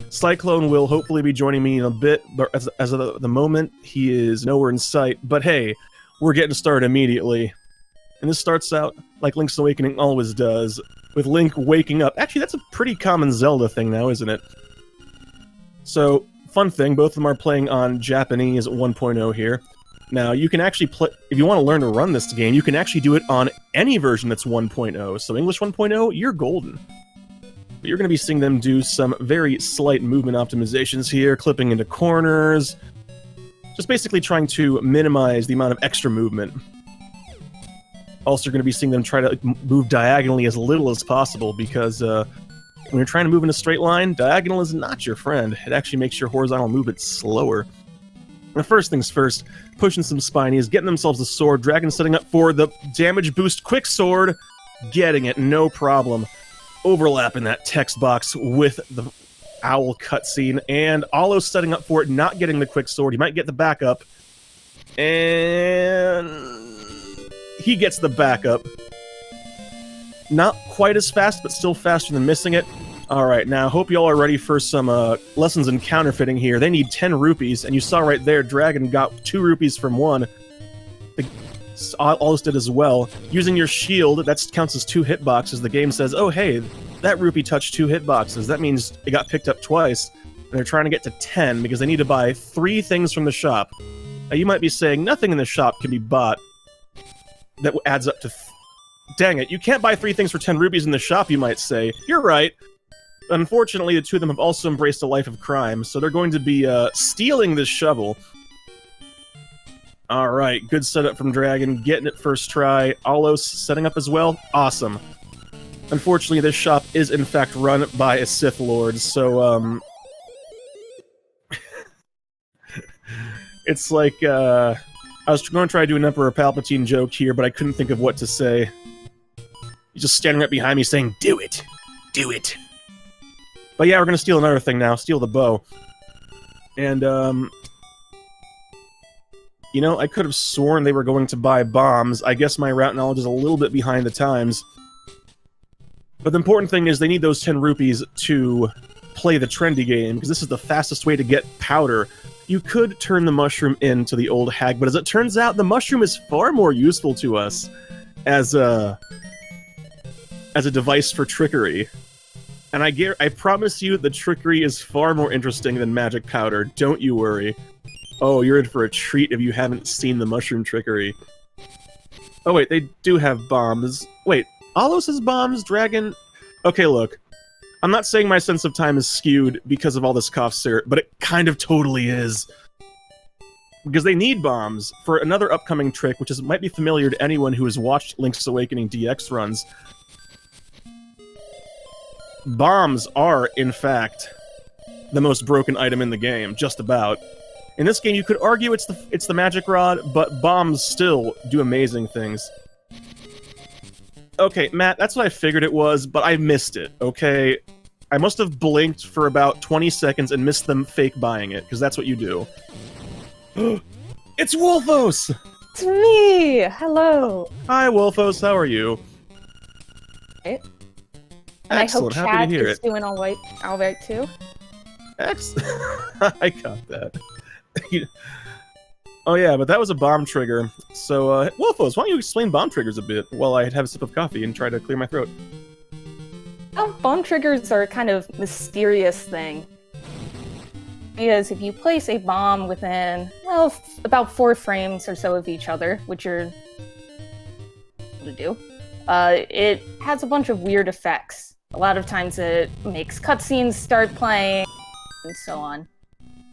Cyclone will hopefully be joining me in a bit, but as of the moment, he is nowhere in sight. But hey, we're getting started immediately. And this starts out like Link's Awakening always does, with Link waking up. Actually, that's a pretty common Zelda thing now, isn't it? So, fun thing, both of them are playing on Japanese 1.0 here. Now, you can actually play, if you want to learn to run this game, you can actually do it on any version that's 1.0. So English 1.0, you're golden. But you're going to be seeing them do some very slight movement optimizations here, clipping into corners, just basically trying to minimize the amount of extra movement. Also, you're going to be seeing them try to move diagonally as little as possible, because when you're trying to move in a straight line, diagonal is not your friend. It actually makes your horizontal movement slower. The first things first, pushing some spinies, getting themselves a sword, Dragon setting up for the damage boost quick sword, getting it, no problem. Overlapping that text box with the owl cutscene, and aulos setting up for it, not getting the quick sword. He might get the backup, and he gets the backup. Not quite as fast, but still faster than missing it. Alright, now, hope y'all are ready for some lessons in counterfeiting here. They need 10 rupees, and you saw right there, Dragon got 2 rupees from one. Aulos did as well. Using your shield, that counts as 2 hitboxes. The game says, oh hey, that rupee touched 2 hitboxes. That means it got picked up twice. And they're trying to get to 10, because they need to buy 3 things from the shop. Now, you might be saying, nothing in the shop can be bought that adds up to... Dang it, you can't buy 3 things for 10 rupees in the shop, you might say. You're right. Unfortunately, the 2 of them have also embraced a life of crime, so they're going to be stealing this shovel. Alright, good setup from Dragon, getting it first try. Aulos setting up as well. Awesome. Unfortunately, this shop is in fact run by a Sith Lord, so it's like, I was going to try to do an Emperor Palpatine joke here, but I couldn't think of what to say. He's just standing right behind me saying, do it! Do it! But yeah, we're gonna steal another thing now, steal the bow. And, you know, I could have sworn they were going to buy bombs. I guess my route knowledge is a little bit behind the times. But the important thing is they need those 10 rupees to play the trendy game, because this is the fastest way to get powder. You could turn the mushroom into the old hag, but as it turns out, the mushroom is far more useful to us as a device for trickery. And I promise you, the trickery is far more interesting than magic powder. Don't you worry. Oh, you're in for a treat if you haven't seen the mushroom trickery. Oh wait, they do have bombs. Wait, Aulos has bombs? Dragon? Okay, look. I'm not saying my sense of time is skewed because of all this cough syrup, but it kind of totally is. Because they need bombs for another upcoming trick, which might be familiar to anyone who has watched Link's Awakening DX runs. Bombs are, in fact, the most broken item in the game, just about. In this game, you could argue it's the magic rod, but bombs still do amazing things. Okay, Matt, that's what I figured it was, but I missed it, okay? I must have blinked for about 20 seconds and missed them fake buying it, because that's what you do. It's Wolfos! It's me! Hello! Hi, Wolfos, how are you? Right. And Excellent, I hope happy Chad to hear is it. doing all right too. I got that. Oh yeah, but that was a bomb trigger. So, Wolfos, why don't you explain bomb triggers a bit while I have a sip of coffee and try to clear my throat? Well, bomb triggers are a kind of mysterious thing. Because if you place a bomb within, well, about 4 frames or so of each other, which you're able to do, it has a bunch of weird effects. A lot of times it makes cutscenes start playing, and so on.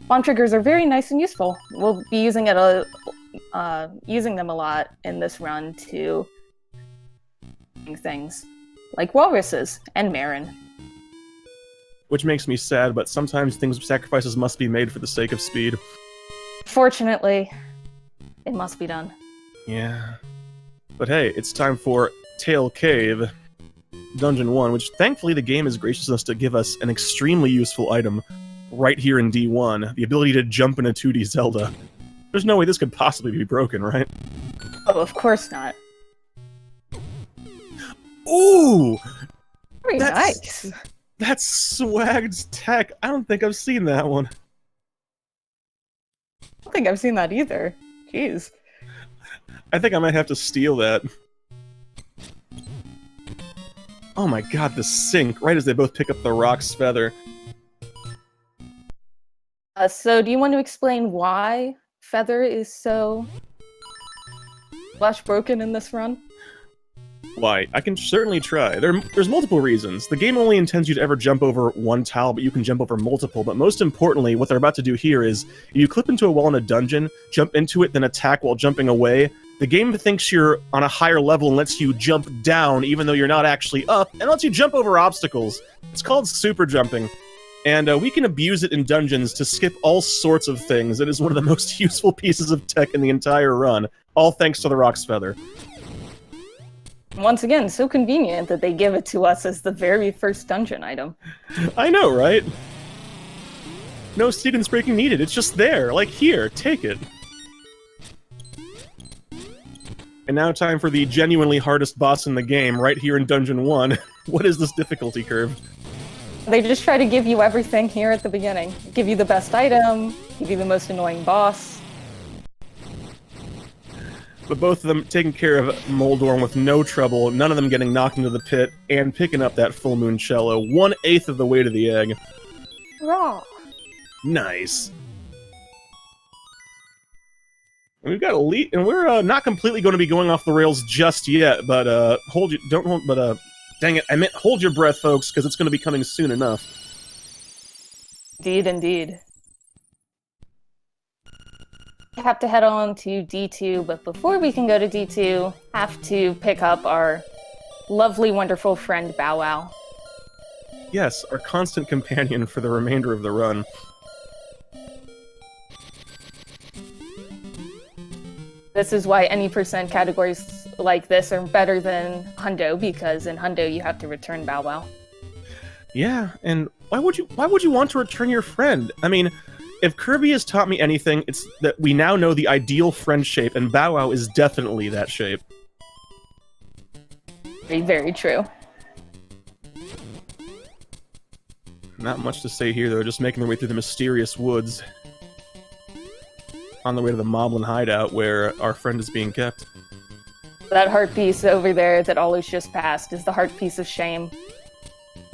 Bomb triggers are very nice and useful. We'll be using using them a lot in this run to do things like walruses and Marin. Which makes me sad, but sometimes sacrifices must be made for the sake of speed. Fortunately, it must be done. Yeah. But hey, it's time for Tail Cave, Dungeon 1, which thankfully the game is gracious enough to give us an extremely useful item right here in D1, the ability to jump in a 2D Zelda. There's no way this could possibly be broken, right? Oh, of course not. Ooh! Very nice. That's Swagged tech. I don't think I've seen that one. I don't think I've seen that either. Jeez. I think I might have to steal that. Oh my god, the sync, right as they both pick up the Rock's Feather. So do you want to explain why Feather is so broken in this run? Why, I can certainly try. There's multiple reasons. The game only intends you to ever jump over one tile, but you can jump over multiple. But most importantly, what they're about to do here is, if you clip into a wall in a dungeon, jump into it, then attack while jumping away, the game thinks you're on a higher level and lets you jump down even though you're not actually up, and lets you jump over obstacles. It's called super jumping. And we can abuse it in dungeons to skip all sorts of things. It is one of the most useful pieces of tech in the entire run, all thanks to the Rock's Feather. Once again, so convenient that they give it to us as the very first dungeon item. I know, right? No sequence breaking needed, it's just there, like here, take it. And now time for the genuinely hardest boss in the game, right here in Dungeon 1. What is this difficulty curve? They just try to give you everything here at the beginning. Give you the best item, give you the most annoying boss. But both of them taking care of Moldorm with no trouble, none of them getting knocked into the pit, and picking up that full moon cello, 1/8 of the way to the egg. Raw. Nice. And we've got a lead, and we're not completely going to be going off the rails just yet, but dang it, I meant hold your breath, folks, because it's going to be coming soon enough. Indeed, indeed. We have to head on to D2, but before we can go to D2, have to pick up our lovely, wonderful friend Bow Wow. Yes, our constant companion for the remainder of the run. This is why any percent categories like this are better than Hundo, because in Hundo you have to return Bow Wow. Yeah, and why would you want to return your friend? I mean, if Kirby has taught me anything, it's that we now know the ideal friend shape, and Bow Wow is definitely that shape. Very, very true. Not much to say here, though, just making their way through the mysterious woods. On the way to the Moblin hideout, where our friend is being kept. That heart piece over there that Aulos just passed is the heart piece of shame.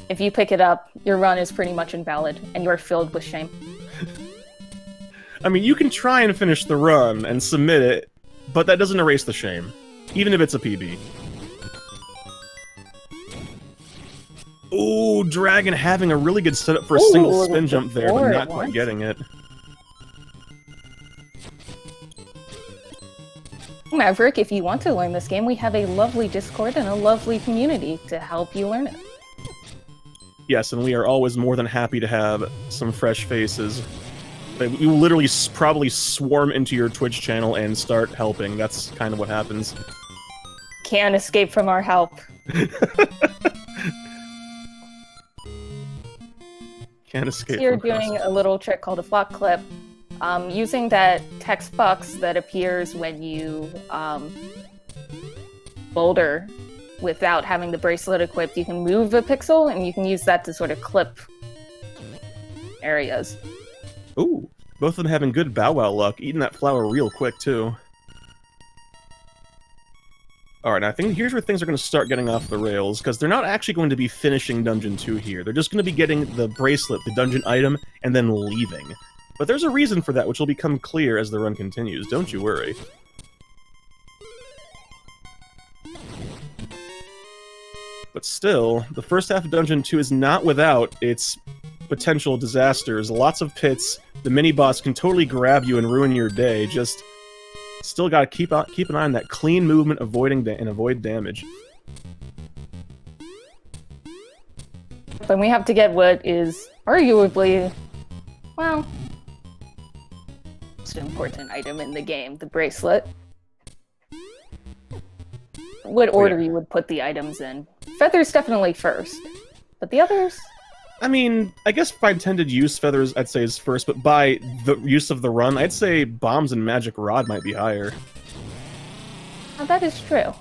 If you pick it up, your run is pretty much invalid, and you are filled with shame. I mean, you can try and finish the run and submit it, but that doesn't erase the shame, even if it's a PB. Ooh, Dragon having a really good setup for a single spin jump there, but not quite getting it. Maverick, if you want to learn this game, we have a lovely Discord and a lovely community to help you learn it. Yes, and we are always more than happy to have some fresh faces. You literally probably swarm into your Twitch channel and start helping. That's kind of what happens. Can't escape from our help. Can't escape. So you're doing a little trick called a flock clip. Using that text box that appears when you boulder without having the bracelet equipped, you can move a pixel, and you can use that to sort of clip areas. Ooh, both of them having good Bow Wow luck, eating that flower real quick, too. Alright, I think here's where things are going to start getting off the rails, because they're not actually going to be finishing Dungeon 2 here. They're just going to be getting the bracelet, the dungeon item, and then leaving. But there's a reason for that, which will become clear as the run continues, don't you worry. But still, the first half of Dungeon 2 is not without its potential disasters. Lots of pits, the mini-boss can totally grab you and ruin your day, just still gotta keep an eye on that clean movement, and avoid damage. Then we have to get what is arguably, well, most important item in the game, the bracelet. What order you would put the items in? Feather's definitely first, but the others? I mean, I guess by intended use, Feathers I'd say is first, but by the use of the run, I'd say Bombs and Magic Rod might be higher. Oh, that is true.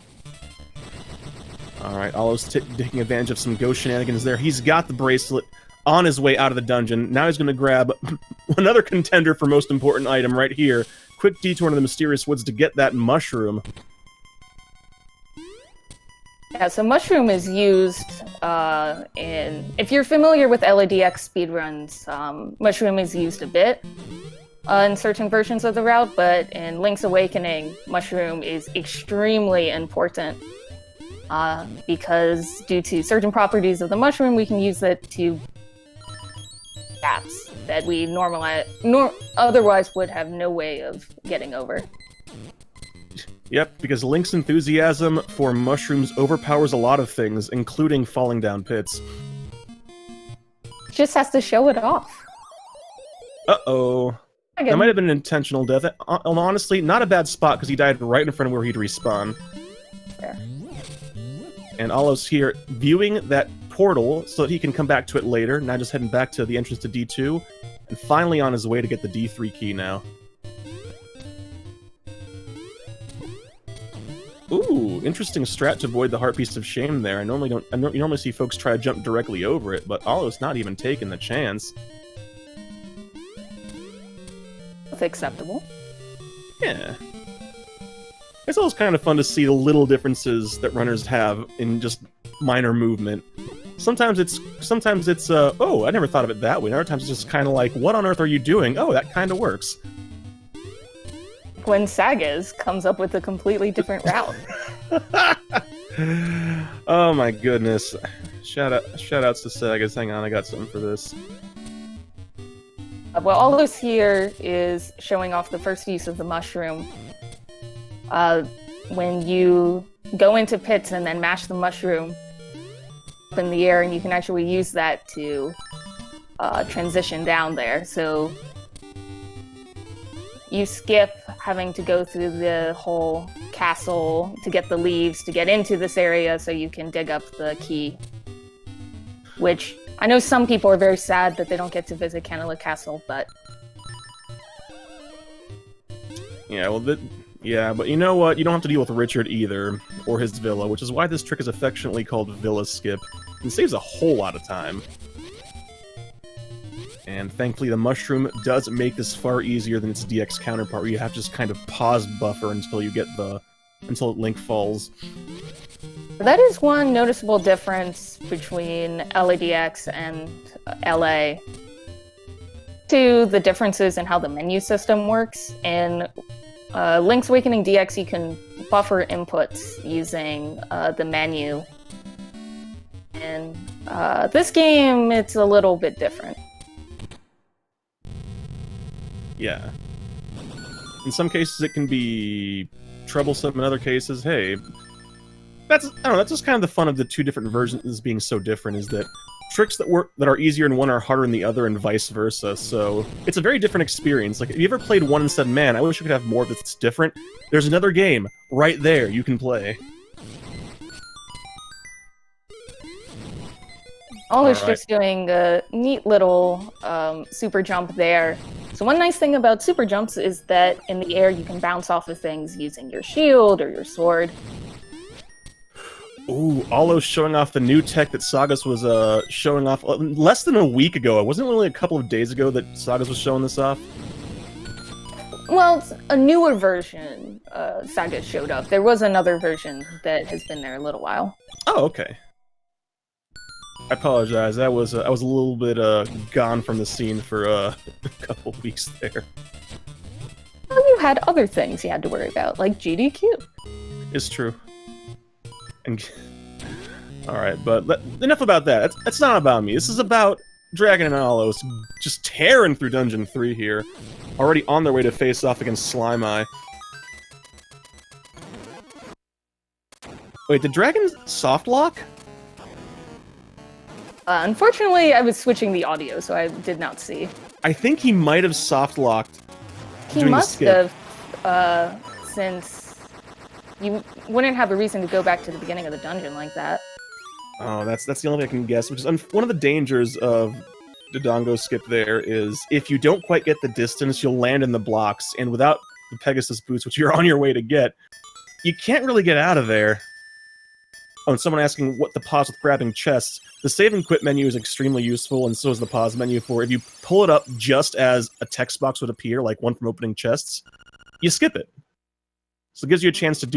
Alright, Aulos taking advantage of some ghost shenanigans there. He's got the bracelet on his way out of the dungeon. Now he's going to grab another contender for most important item right here. Quick detour into the mysterious woods to get that mushroom. Yeah, so mushroom is used in... If you're familiar with LADX speedruns, mushroom is used a bit in certain versions of the route, but in Link's Awakening, mushroom is extremely important because due to certain properties of the mushroom, we can use it to gaps that we otherwise would have no way of getting over. Yep, because Link's enthusiasm for mushrooms overpowers a lot of things, including falling down pits. Just has to show it off. Uh-oh. That might have been an intentional death. Honestly, not a bad spot, because he died right in front of where he'd respawn. Fair. And Aulos here, viewing that portal so that he can come back to it later, now just heading back to the entrance to D2, and finally on his way to get the D3 key now. Ooh, interesting strat to avoid the Heart Piece of Shame there. I normally see folks try to jump directly over it, but Aulos not even taking the chance. That's acceptable. Yeah. It's always kind of fun to see the little differences that runners have in just minor movement. Sometimes it's oh, I never thought of it that way. Other times it's just kind of like, what on earth are you doing? Oh, that kind of works. When Sagas comes up with a completely different route. Oh my goodness. Shoutouts to Sagas. Hang on, I got something for this. Well, all this here is showing off the first use of the mushroom. When you go into pits and then mash the mushroom up in the air, and you can actually use that to transition down there. So you skip having to go through the whole castle to get the leaves to get into this area so you can dig up the key. Which, I know some people are very sad that they don't get to visit Canela Castle, but... Yeah, well, yeah, but you know what? You don't have to deal with Richard either, or his villa, which is why this trick is affectionately called Villa Skip, and saves a whole lot of time. And thankfully the mushroom does make this far easier than its DX counterpart, where you have to just kind of pause buffer until Link falls. That is one noticeable difference between LADX and LA. To the differences in how the menu system works. In Link's Awakening DX, you can buffer inputs using the menu. In this game, it's a little bit different. Yeah. In some cases it can be troublesome, in other cases, hey, that's just kind of the fun of the two different versions being so different, is that tricks that are easier in one are harder in the other, and vice versa. So it's a very different experience. Like, if you ever played one and said, man, I wish I could have more that's different, there's another game right there you can play. Always just doing a neat little super jump there. So one nice thing about super jumps is that in the air you can bounce off of things using your shield or your sword. Ooh, Aulos showing off the new tech that Sagas was showing off less than a week ago. It wasn't really a couple of days ago that Sagas was showing this off. Well, it's a newer version Sagas showed up. There was another version that has been there a little while. Oh, okay. I apologize. I was a little bit gone from the scene for a couple weeks there. Well, you had other things you had to worry about, like GDQ. It's true. And all right, but enough about that. That's not about me. This is about Dragon and Aulos just tearing through Dungeon 3 here, already on their way to face off against Slime Eye. Wait, did Dragon soft lock? Unfortunately, I was switching the audio, so I did not see. I think he might have soft locked. He must have, since you wouldn't have a reason to go back to the beginning of the dungeon like that. Oh, that's the only thing I can guess. Which is one of the dangers of the Dodongo skip. There is, if you don't quite get the distance, you'll land in the blocks, and without the Pegasus boots, which you're on your way to get, you can't really get out of there. Oh, and someone asking what the pause with grabbing chests. The save and quit menu is extremely useful, and so is the pause menu for if you pull it up just as a text box would appear, like one from opening chests, you skip it. So it gives you a chance to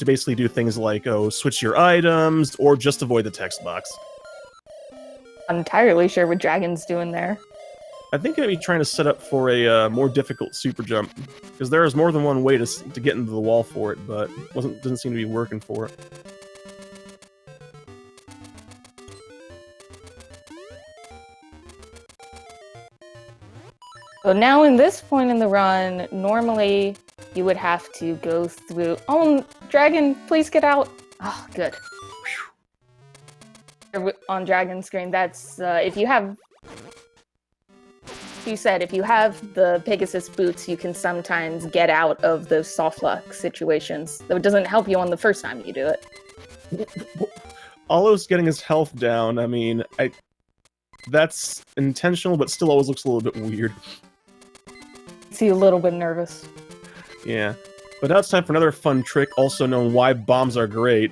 basically do things like, oh, switch your items, or just avoid the text box. I'm entirely sure what Dragon's doing there. I think I'd be trying to set up for a more difficult super jump, because there is more than one way to get into the wall for it, but doesn't seem to be working for it. So now in this point in the run, normally you would have to go through... Oh, Dragon, please get out! Oh, good. On Dragon screen, that's... if you have... You said if you have the Pegasus boots, you can sometimes get out of those soft lock situations. Though it doesn't help you on the first time you do it. Aulos getting his health down, I mean, that's intentional, but still always looks a little bit weird. See, a little bit nervous. Yeah. But now it's time for another fun trick, also known why bombs are great.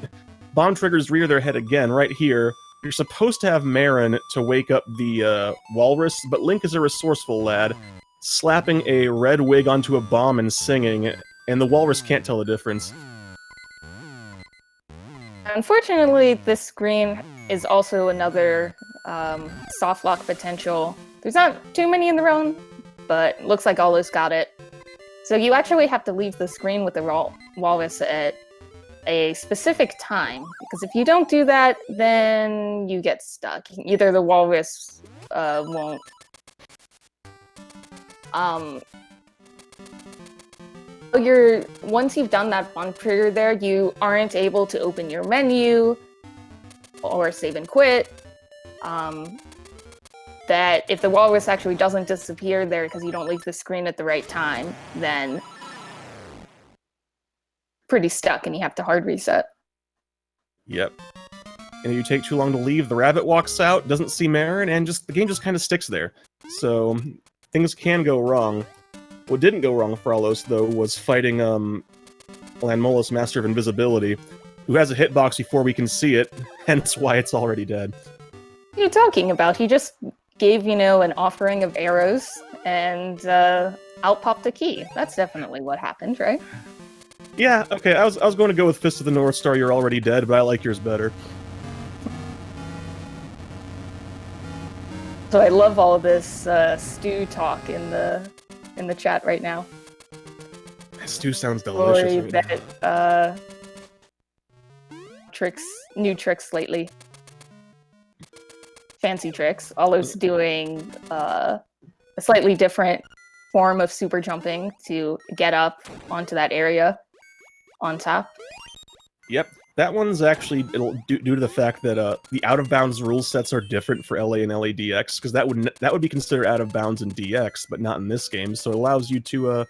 Bomb triggers rear their head again, right here. You're supposed to have Marin to wake up the walrus, but Link is a resourceful lad, slapping a red wig onto a bomb and singing, and the walrus can't tell the difference. Unfortunately, this screen is also another soft lock potential. There's not too many in the run, but looks like Aulos got it. So you actually have to leave the screen with the walrus at a specific time, because if you don't do that, then you get stuck. Either the walrus won't... Once you've done that bomb trigger there, you aren't able to open your menu or save and quit. That if the walrus actually doesn't disappear there because you don't leave the screen at the right time, then pretty stuck and you have to hard reset. Yep. And if you take too long to leave, the rabbit walks out, doesn't see Marin, and the game just kind of sticks there. So things can go wrong. What didn't go wrong for Aulos, though, was fighting Lanmolos, Master of Invisibility, who has a hitbox before we can see it, hence why it's already dead. What are you talking about? He just gave, an offering of arrows, and out popped a key. That's definitely what happened, right? Yeah, okay, I was going to go with Fist of the North Star, You're Already Dead, but I like yours better. So I love all of this stew talk in the chat right now. Stew sounds delicious. That new tricks lately. Fancy tricks. Aulos doing a slightly different form of super jumping to get up onto that area on top. Yep, that one's actually due to the fact that the out of bounds rule sets are different for LA and LADX, because that would be considered out of bounds in DX, but not in this game. So it allows you to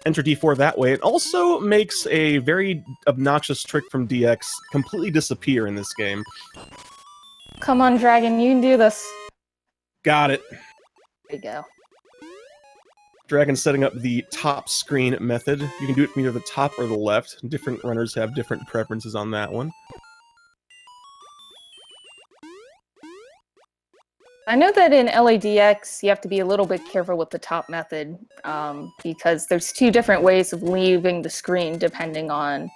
enter D4 that way. It also makes a very obnoxious trick from DX completely disappear in this game. Come on, Dragon, you can do this. Got it. There you go. Dragon setting up the top screen method. You can do it from either the top or the left. Different runners have different preferences on that one. I know that in LADX, you have to be a little bit careful with the top method, because there's two different ways of leaving the screen depending on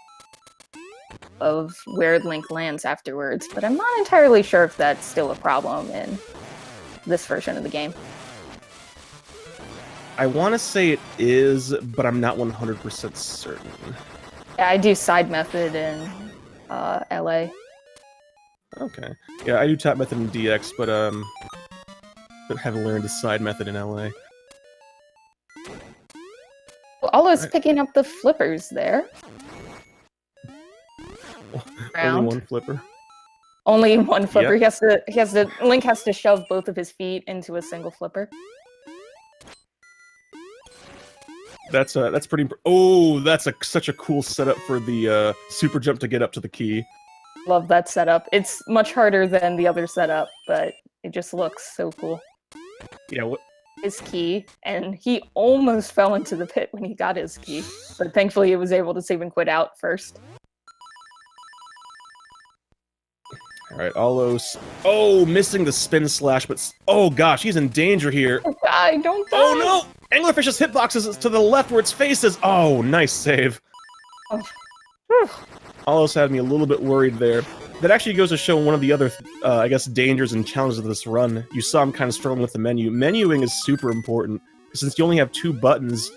where Link lands afterwards, but I'm not entirely sure if that's still a problem in this version of the game. I want to say it is, but I'm not 100% certain. Yeah, I do side method in LA. Okay. Yeah, I do top method in DX, but haven't learned the side method in LA. Well, Aulos picking up the flippers there. Only one flipper. Only one flipper. Yep. Link has to shove both of his feet into a single flipper. That's pretty. Oh, that's such a cool setup for the super jump to get up to the key. Love that setup. It's much harder than the other setup, but it just looks so cool. Yeah. His key, and he almost fell into the pit when he got his key, but thankfully he was able to save and quit out first. Alright, aulos. Oh, missing the spin slash, but... Oh gosh, he's in danger here. Don't die, don't die! Oh no! Anglerfish's hitbox is to the left where its face is. Oh, nice save. Oh. Aulos had me a little bit worried there. That actually goes to show one of the other, I guess, dangers and challenges of this run. You saw him kind of struggling with the menu. Menuing is super important, since you only have 2 buttons,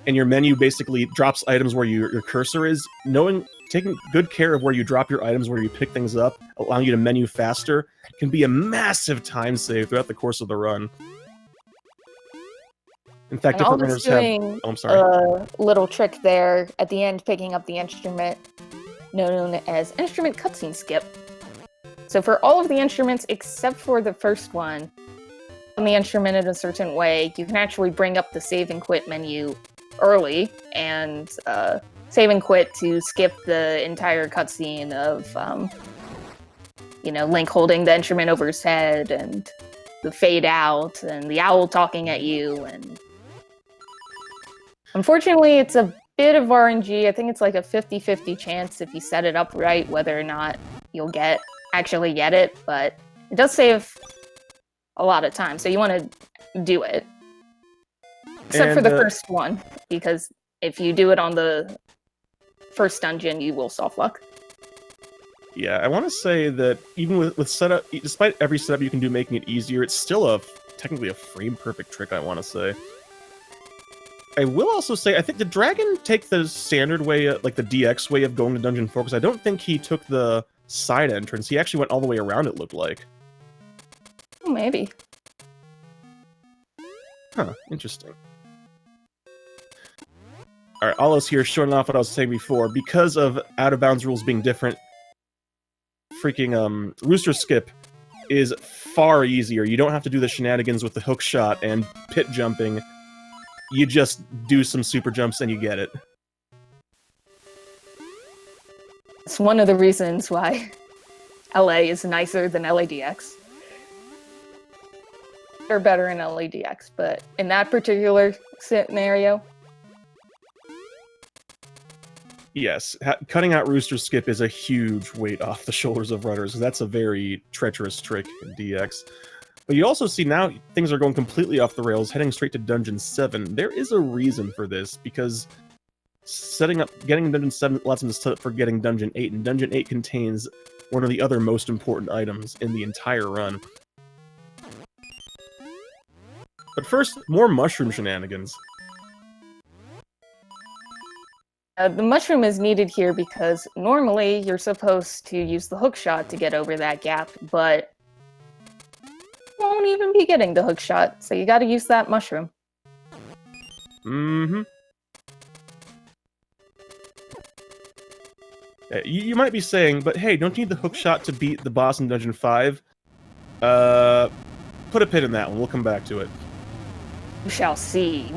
and your menu basically drops items where your cursor is. Taking good care of where you drop your items, where you pick things up, allowing you to menu faster, can be a massive time save throughout the course of the run. In fact, different runners have... Oh, I'm sorry. A little trick there at the end, picking up the instrument known as instrument cutscene skip. So for all of the instruments except for the first one, on the instrument in a certain way, you can actually bring up the save and quit menu early and save and quit to skip the entire cutscene of, Link holding the instrument over his head and the fade out and the owl talking at you. And unfortunately, it's a bit of RNG. I think it's like a 50-50 chance if you set it up right whether or not you'll actually get it, but it does save a lot of time, so you want to do it. Except for the first one, because if you do it on the first dungeon, you will soft luck. Yeah, I want to say that even with setup, despite every setup you can do making it easier, it's still technically a frame-perfect trick, I want to say. I will also say, I think, did Dragon take the standard way, like the DX way of going to Dungeon 4? Because I don't think he took the side entrance. He actually went all the way around, it looked like. Oh, maybe. Huh, interesting. Alright, aulos here showing off what I was saying before. Because of out-of-bounds rules being different, freaking Rooster Skip is far easier. You don't have to do the shenanigans with the hook shot and pit jumping. You just do some super jumps and you get it. It's one of the reasons why LA is nicer than LADX. They're better in LADX, but in that particular scenario... Yes, cutting out Rooster Skip is a huge weight off the shoulders of runners. That's a very treacherous trick in DX. But you also see now things are going completely off the rails, heading straight to Dungeon 7. There is a reason for this, because getting Dungeon 7 lets them set up for getting Dungeon 8, and Dungeon 8 contains one of the other most important items in the entire run. But first, more mushroom shenanigans. The mushroom is needed here because normally you're supposed to use the hookshot to get over that gap, but you won't even be getting the hookshot, so you gotta use that mushroom. Mm-hmm. You might be saying, but hey, don't you need the hookshot to beat the boss in Dungeon 5? Put a pin in that one, we'll come back to it. You shall see.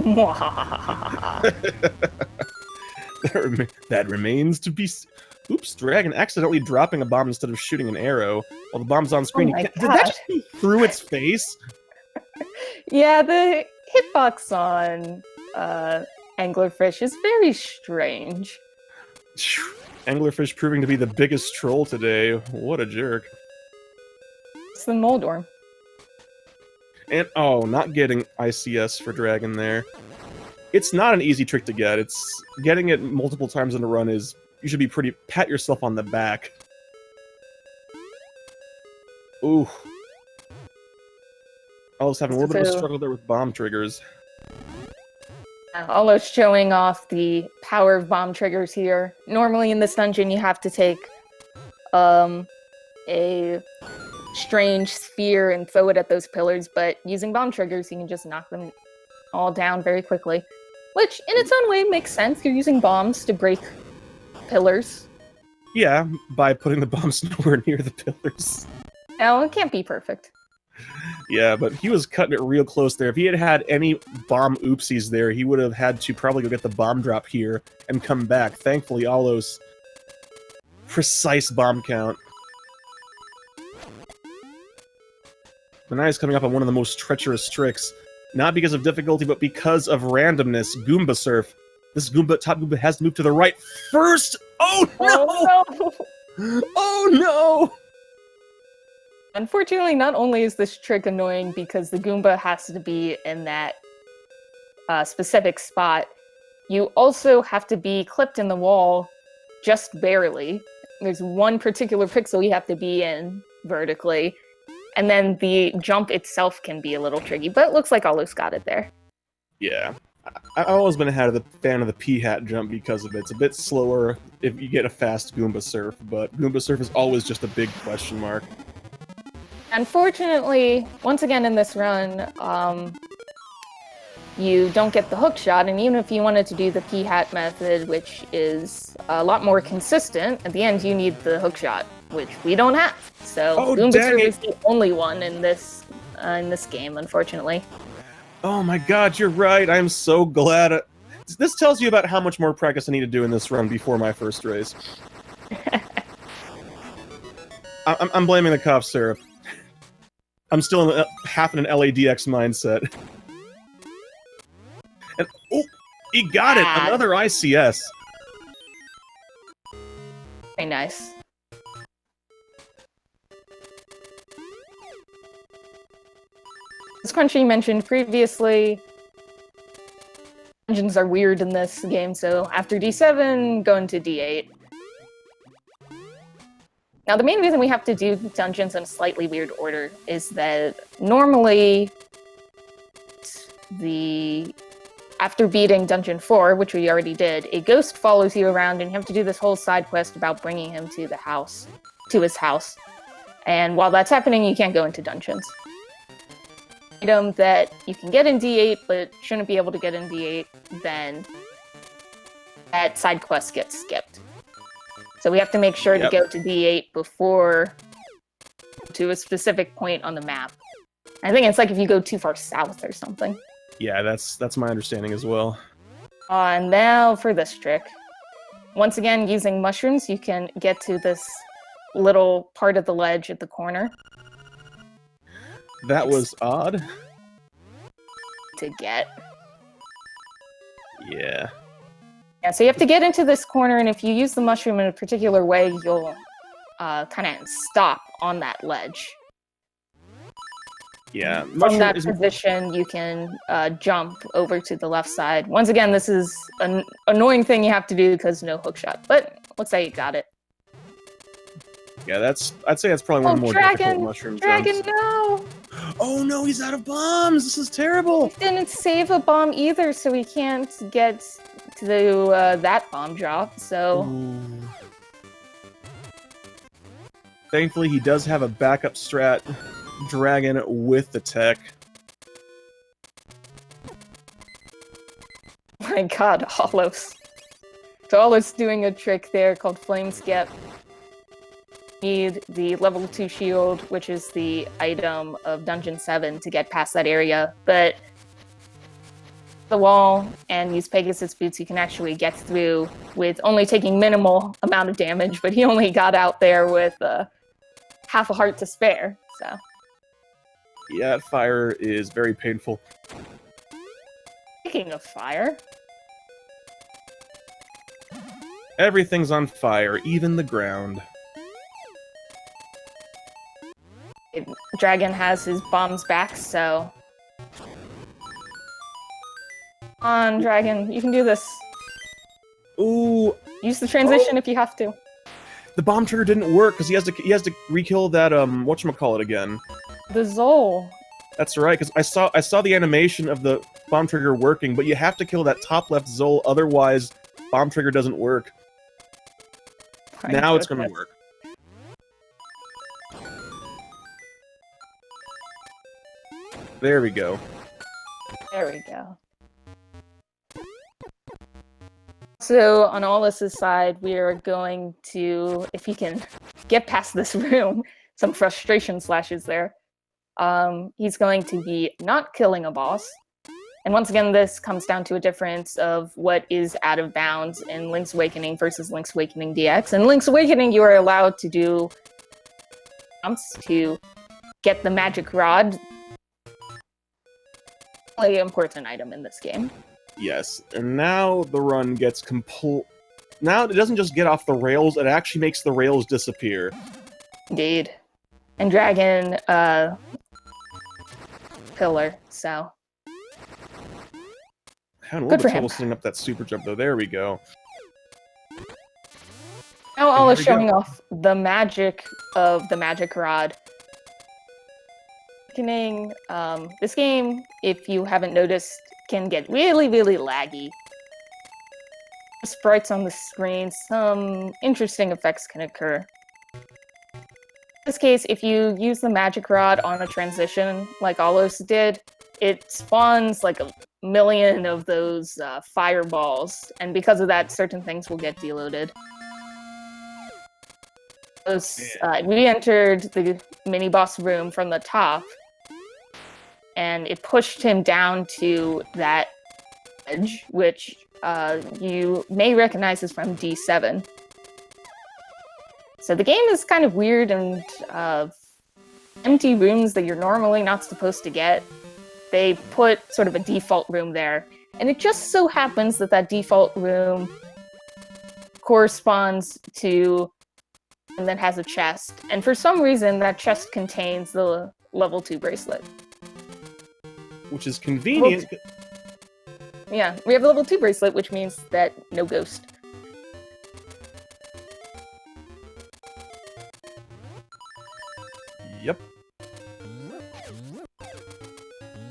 That remains to be... Oops, Dragon accidentally dropping a bomb instead of shooting an arrow while the bomb's on screen. Oh Did that just be through its face? Yeah, the hitbox on Anglerfish is very strange. Anglerfish proving to be the biggest troll today. What a jerk. It's the Moldorm. And, oh, not getting ICS for Dragon there. It's not an easy trick to get. It's getting it multiple times in a run is... You should be pat yourself on the back. Ooh. I was having a little bit of a struggle there with bomb triggers. Almost showing off the power of bomb triggers here. Normally in this dungeon you have to take a strange sphere and throw it at those pillars, but using bomb triggers you can just knock them all down very quickly. Which, in its own way, makes sense. You're using bombs to break pillars. Yeah, by putting the bombs nowhere near the pillars. Oh, it can't be perfect. Yeah, but he was cutting it real close there. If he had had any bomb oopsies there, he would have had to probably go get the bomb drop here and come back. Thankfully, aulos precise bomb count. Manai is coming up on one of the most treacherous tricks. Not because of difficulty, but because of randomness. Goomba Surf. This top Goomba has to move to the right first! Oh no! Oh no! Oh no! Unfortunately, not only is this trick annoying because the Goomba has to be in that specific spot, you also have to be clipped in the wall just barely. There's one particular pixel you have to be in vertically, and then the jump itself can be a little tricky, but it looks like aulos got it there. Yeah. I've always been a fan of the P-hat jump because of it. It's a bit slower if you get a fast Goomba Surf, but Goomba Surf is always just a big question mark. Unfortunately, once again in this run, you don't get the hook shot, and even if you wanted to do the P-hat method, which is a lot more consistent, at the end you need the hook shot, which we don't have. So Goomba Surf is the only one in this game, unfortunately. Oh my god, you're right. I'm so glad. This tells you about how much more practice I need to do in this run before my first race. I'm blaming the cough syrup. I'm still in half in an LADX mindset. And oh, he got it! Another ICS. Very nice. As Crunchy mentioned previously, dungeons are weird in this game, so after D7, go into D8. Now, the main reason we have to do dungeons in a slightly weird order is that normally after beating Dungeon 4, which we already did, a ghost follows you around and you have to do this whole side quest about bringing him to his house. And while that's happening, you can't go into dungeons. Item that you can get in D8 but shouldn't be able to get in D8, then that side quest gets skipped. So we have to make sure to go to D8 before to a specific point on the map. I think it's like if you go too far south or something. Yeah, that's my understanding as well. And now for this trick. Once again, using mushrooms, you can get to this little part of the ledge at the corner. That was odd. To get. Yeah. Yeah, so you have to get into this corner, and if you use the mushroom in a particular way, you'll kind of stop on that ledge. Yeah. From that position, you can jump over to the left side. Once again, this is an annoying thing you have to do because no hook shot, but looks like you got it. Yeah, I'd say that's probably one of the more difficult mushroom jumps. No! Oh no, he's out of bombs! This is terrible! He didn't save a bomb either, so he can't get to that bomb drop, so... Ooh. Thankfully, he does have a backup strat dragon with the tech. My god, aulos. So aulos doing a trick there called Flame Skip. Need the level 2 shield, which is the item of Dungeon 7 to get past that area, but the wall and use Pegasus boots you can actually get through with only taking minimal amount of damage, but he only got out there with half a heart to spare, so. Yeah, fire is very painful. Speaking of fire... Everything's on fire, even the ground. Dragon has his bombs back, so... Come on, Dragon, you can do this. Ooh. Use the transition if you have to. The bomb trigger didn't work because he has to re-kill that whatchamacallit again. The Zol. That's right, because I saw the animation of the bomb trigger working, but you have to kill that top left Zol, otherwise bomb trigger doesn't work. Now it's gonna work. There we go. There we go. So, on aulos' side, we are going to, if he can get past this room, some frustration slashes there, he's going to be not killing a boss. And once again, this comes down to a difference of what is out of bounds in Link's Awakening versus Link's Awakening DX. In Link's Awakening, you are allowed to do jumps to get the magic rod. An important item in this game. Yes, and now the run gets now it doesn't just get off the rails, it actually makes the rails disappear. Indeed. and dragon pillar. So Having a good little for bit him. trouble setting up that super jump, though. There we go. Now And all here is we showing go. off the magic of the magic rod. This game, if you haven't noticed, can get really, really laggy. Sprites on the screen, some interesting effects can occur. In this case, if you use the magic rod on a transition, like aulos did, it spawns like a million of those fireballs, and because of that, certain things will get deloaded. We entered the mini-boss room from the top, and it pushed him down to that edge, which you may recognize as from D7. So the game is kind of weird and empty rooms that you're normally not supposed to get. They put sort of a default room there, and it just so happens that that default room corresponds to and then has a chest, and for some reason that chest contains the level 2 bracelet. Which is convenient. Yeah, we have a level 2 bracelet, which means that no ghost. Yep.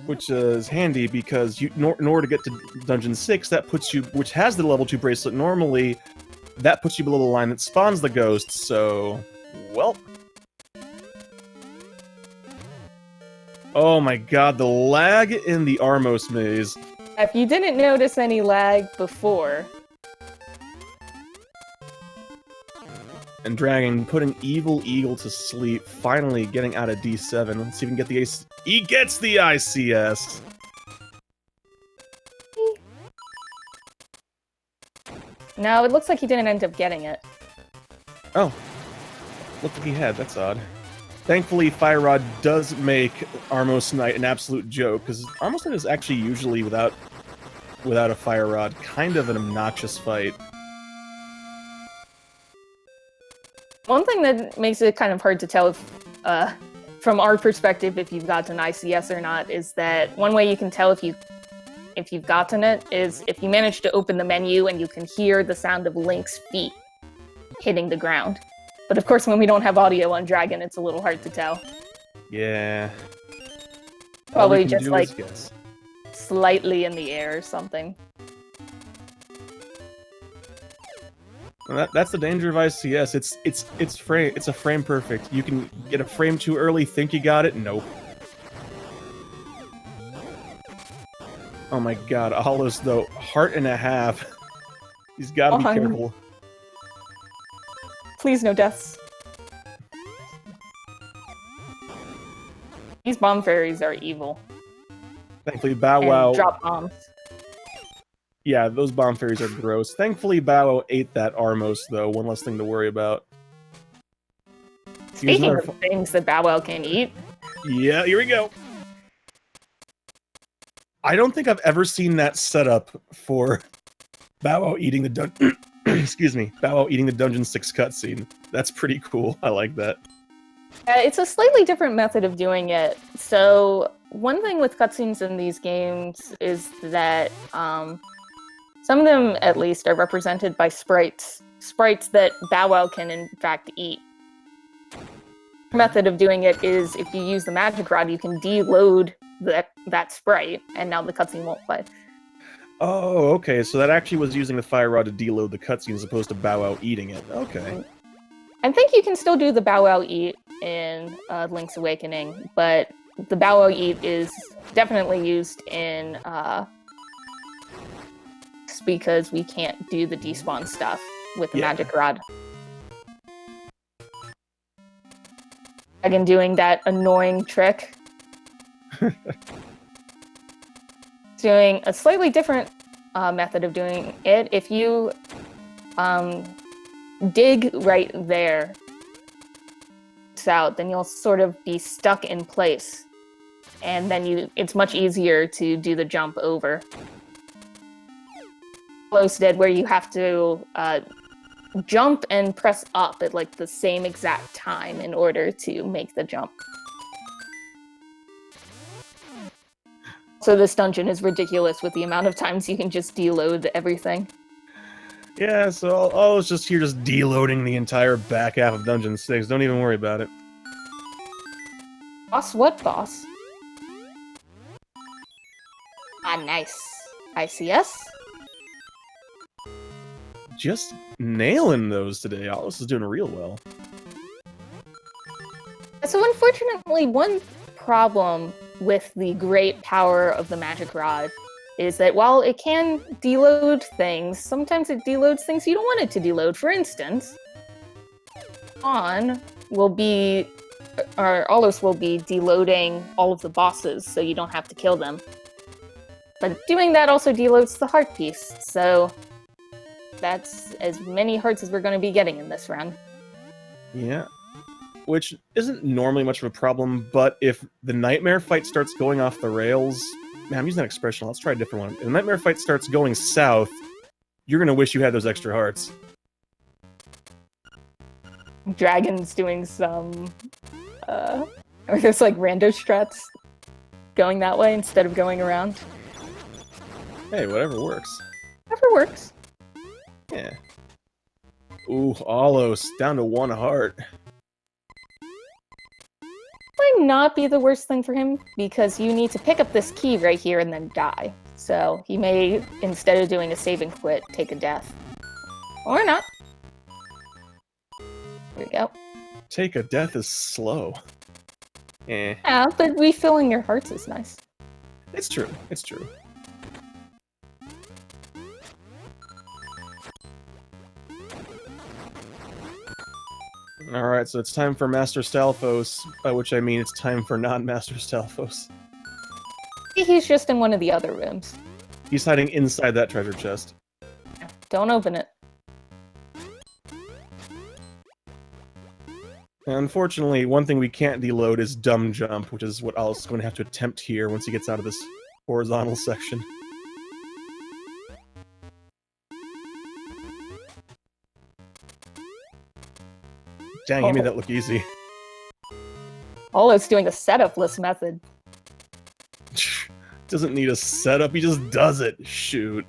Which is handy because in order to get to Dungeon 6, that puts you, which has the level 2 bracelet normally, that puts you below the line that spawns the ghosts, so... well... Oh my god, the lag in the Armos maze. If you didn't notice any lag before... And Dragon putting Evil Eagle to sleep, finally getting out of D7. Let's see if we can get the ace. He gets the ICS! No, it looks like he didn't end up getting it. Oh. Looked like he had, that's odd. Thankfully, Fire Rod does make Armos Knight an absolute joke, because Armos Knight is actually usually, without a Fire Rod, kind of an obnoxious fight. One thing that makes it kind of hard to tell if, from our perspective if you've gotten ICS or not is that one way you can tell if you've gotten it is if you manage to open the menu and you can hear the sound of Link's feet hitting the ground. But of course, when we don't have audio on Dragon, it's a little hard to tell. Yeah. Probably just like slightly in the air or something. Well, that's the danger of ICS. It's a frame perfect. You can get a frame too early, think you got it, nope. Oh my god, aulos though, heart and a half. He's gotta be careful. Please, no deaths. These bomb fairies are evil. Thankfully, Bow Wow... drop bombs. Yeah, those bomb fairies are gross. Thankfully, Bow Wow ate that Armos, though. One less thing to worry about. Speaking of things that Bow Wow can eat... Yeah, here we go. I don't think I've ever seen that setup for Bow Wow eating the excuse me, Bow Wow eating the Dungeon 6 cutscene. That's pretty cool. I like that. It's a slightly different method of doing it. So, one thing with cutscenes in these games is that some of them, at least, are represented by sprites. Sprites that Bow Wow can, in fact, eat. The method of doing it is if you use the magic rod, you can deload that sprite, and now the cutscene won't play. Oh, okay, so that actually was using the Fire Rod to deload the cutscene as opposed to Bow Wow eating it. Okay. I think you can still do the Bow Wow eat in Link's Awakening, but the Bow Wow eat is definitely used in because we can't do the despawn stuff with the magic rod. Again, doing that annoying trick. Doing a slightly different method of doing it. If you dig right there out, then you'll sort of be stuck in place, and then it's much easier to do the jump over. Close dead, where you have to jump and press up at like the same exact time in order to make the jump. So this dungeon is ridiculous with the amount of times you can just deload everything. Yeah, so I was just here just deloading the entire back half of Dungeon 6. Don't even worry about it. Boss what boss? Ah, nice. ICS? Just nailing those today. Aulos is doing real well. So unfortunately, one problem with the great power of the magic rod is that while it can deload things, sometimes it deloads things you don't want it to deload. For instance, Aulos will be deloading all of the bosses so you don't have to kill them. But doing that also deloads the heart piece, so that's as many hearts as we're going to be getting in this run. Yeah. Which isn't normally much of a problem, but if the nightmare fight starts going off the rails... Man, I'm using that expression. Let's try a different one. If the nightmare fight starts going south, you're going to wish you had those extra hearts. Dragon's doing some... I guess like rando strats going that way instead of going around. Hey, whatever works. Whatever works. Yeah. Ooh, Aulos, down to 1 heart. Might not be the worst thing for him, because you need to pick up this key right here and then die. So he may, instead of doing a save and quit, take a death. Or not. There we go. Take a death is slow. Eh. Yeah, but refilling your hearts is nice. It's true. It's true. Alright, so it's time for Master Stalfos, by which I mean it's time for non-Master Stalfos. He's just in one of the other rooms. He's hiding inside that treasure chest. Don't open it. Unfortunately, one thing we can't deload is Dumb Jump, which is what Aulos is going to have to attempt here once he gets out of this horizontal section. Dang, he made that look easy. Aulos doing a setup-less method. Doesn't need a setup, he just does it. Shoot.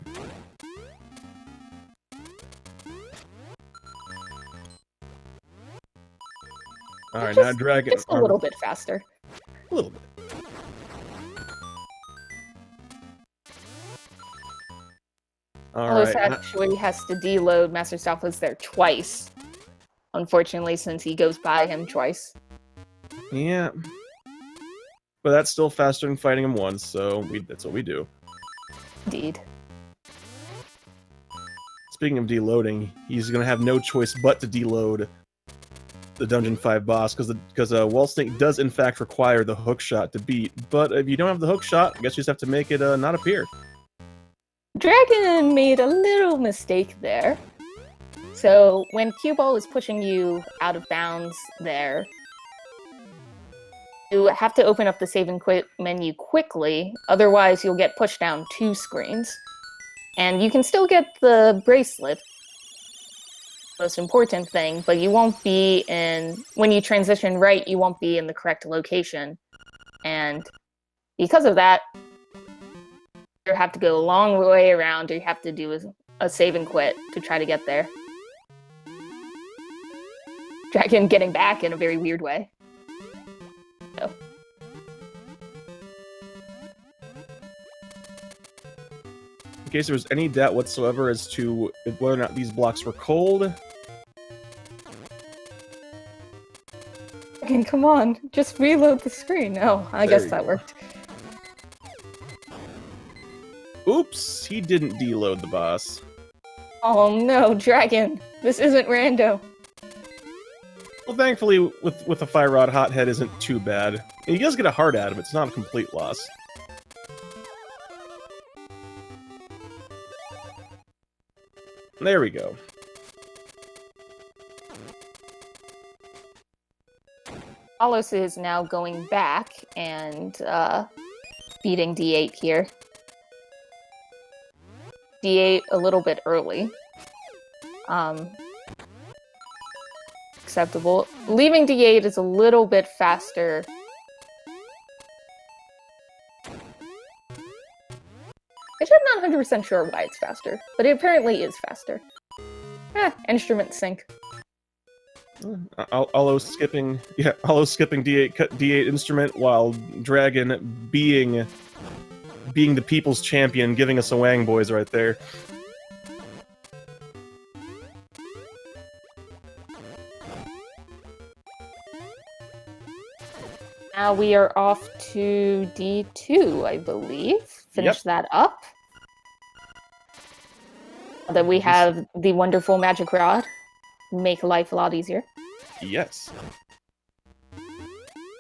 Alright, now Dragon... Just a little bit faster. A little bit. Aulos Alright. actually has to deload Master Stalfos there twice. Unfortunately, since he goes by him twice. Yeah. But that's still faster than fighting him once, so that's what we do. Indeed. Speaking of deloading, he's going to have no choice but to deload the Dungeon 5 boss, because Wall Snake does in fact require the hook shot to beat, but if you don't have the hook shot, I guess you just have to make it not appear. Dragon made a little mistake there. So when Cue Ball is pushing you out of bounds there, you have to open up the save and quit menu quickly, otherwise you'll get pushed down 2 screens. And you can still get the bracelet, most important thing, but you won't be when you transition right, you won't be in the correct location. And because of that, you have to go a long way around, or you have to do a save and quit to try to get there. Dragon getting back in a very weird way. So. In case there was any doubt whatsoever as to whether or not these blocks were cold... Dragon, come on, just reload the screen. Oh, I guess that worked. Oops, he didn't deload the boss. Oh no, Dragon, this isn't rando. Well, thankfully, with a Fire Rod, Hothead isn't too bad. And he does get a heart out of it, it's not a complete loss. There we go. Aulos is now going back and beating D8 here. D8 a little bit early. acceptable. Leaving D8 is a little bit faster. I'm not 100% sure why it's faster, but it apparently is faster. Instrument sync. Aulos skipping D8 cut D8 instrument while Dragon being the people's champion, giving us a Wang Boys right there. Now we are off to D2, I believe. Finish that up. Then we have the wonderful magic rod. Make life a lot easier. Yes.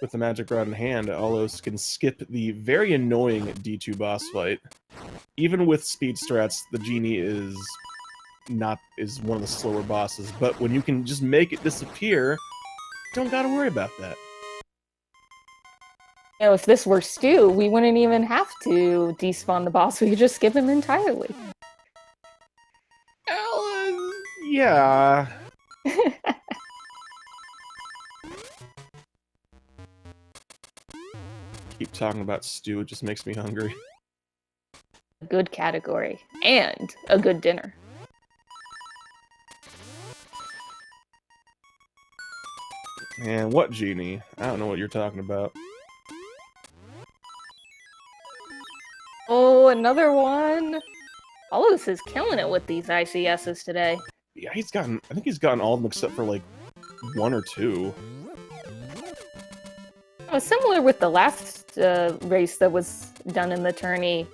With the magic rod in hand, Aulos can skip the very annoying D2 boss fight. Even with speed strats, the genie is one of the slower bosses, but when you can just make it disappear, don't gotta worry about that. You know, if this were Stu, we wouldn't even have to despawn the boss. We could just skip him entirely. Yeah. Keep talking about stew, it just makes me hungry. A good category. And a good dinner. And what genie? I don't know what you're talking about. Oh, another one! Aulos is killing it with these ICSs today. Yeah, I think he's gotten all of them except for, like, 1 or 2. Similar with the last race that was done in the tourney.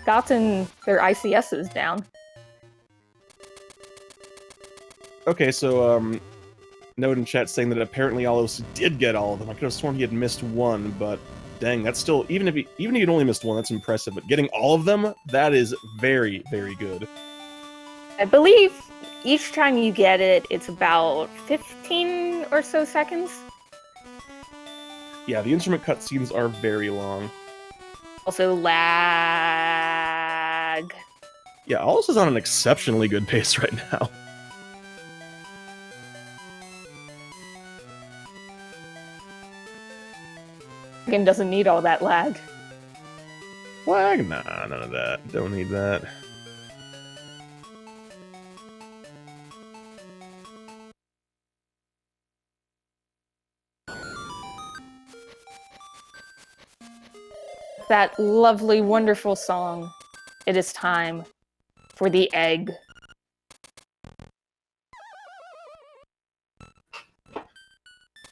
Gotten their ICSs down. Okay, so, note in chat saying that apparently Aulos did get all of them. I could have sworn he had missed one, but dang, that's still, even if he'd only missed one, that's impressive. But getting all of them, that is very, very good. I believe each time you get it, it's about 15 or so seconds. Yeah, the instrument cutscenes are very long. Also lag. Yeah, Aulos is on an exceptionally good pace right now. Game doesn't need all that lag. Lag? Nah, none of that. Don't need that. That lovely, wonderful song. It is time for the egg.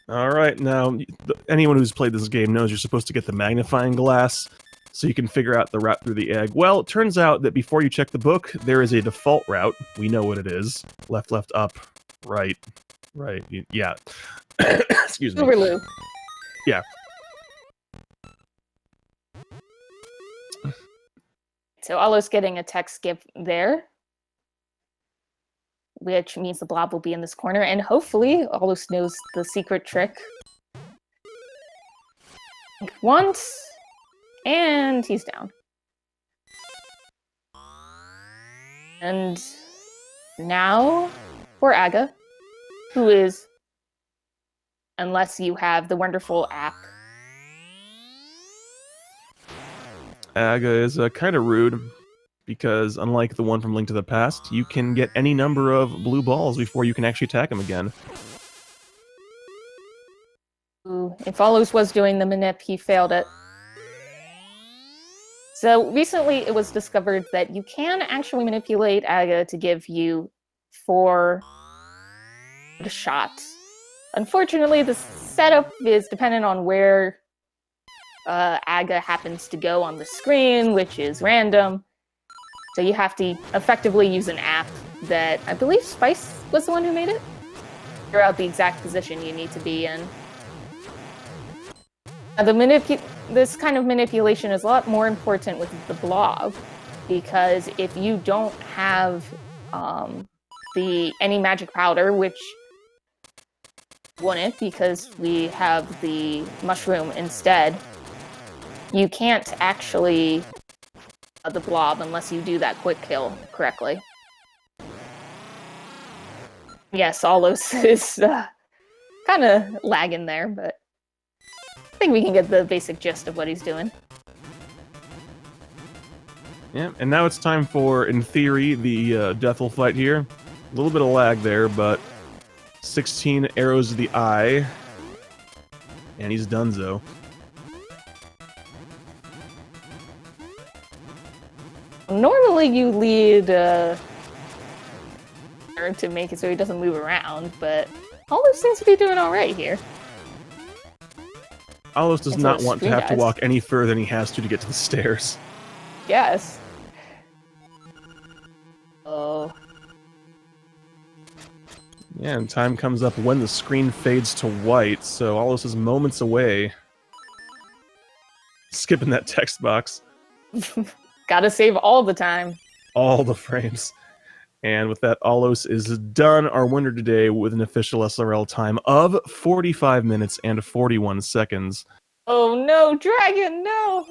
Alright, now, anyone who's played this game knows you're supposed to get the magnifying glass so you can figure out the route through the egg. Well, it turns out that before you check the book, there is a default route. We know what it is. Left, left, up, right, right, yeah. Excuse me. Overloo. Yeah. So Aulos getting a tech skip there, which means the blob will be in this corner, and hopefully Aulos knows the secret trick. Once, and he's down. And now for Aga, who is, unless you have the wonderful app. Aga is kind of rude, because unlike the one from Link to the Past, you can get any number of blue balls before you can actually attack him again. Ooh, if Aulos was doing the manip, he failed it. So recently it was discovered that you can actually manipulate Aga to give you 4 shots. Unfortunately, the setup is dependent on where Aga happens to go on the screen, which is random. So you have to effectively use an app that I believe Spice was the one who made it. Figure out the exact position you need to be in. This kind of manipulation is a lot more important with the blob, because if you don't have any magic powder, which wouldn't because we have the mushroom instead, you can't actually the blob unless you do that quick kill correctly. Yes, aulos is kind of lagging there, but I think we can get the basic gist of what he's doing. Yeah, and now it's time for, in theory, the Deathful fight here. A little bit of lag there, but 16 arrows to the eye, and he's donezo. Normally you lead to make it so he doesn't move around, but aulos seems to be doing alright here. Aulos does not want to have to walk any further than he has to get to the stairs. Yes. Oh. Yeah, and time comes up when the screen fades to white, so Aulos is moments away. Skipping that text box. Gotta save all the time. All the frames. And with that, Aulos is done, our winner today, with an official SRL time of 45 minutes and 41 seconds. Oh no, Dragon, no!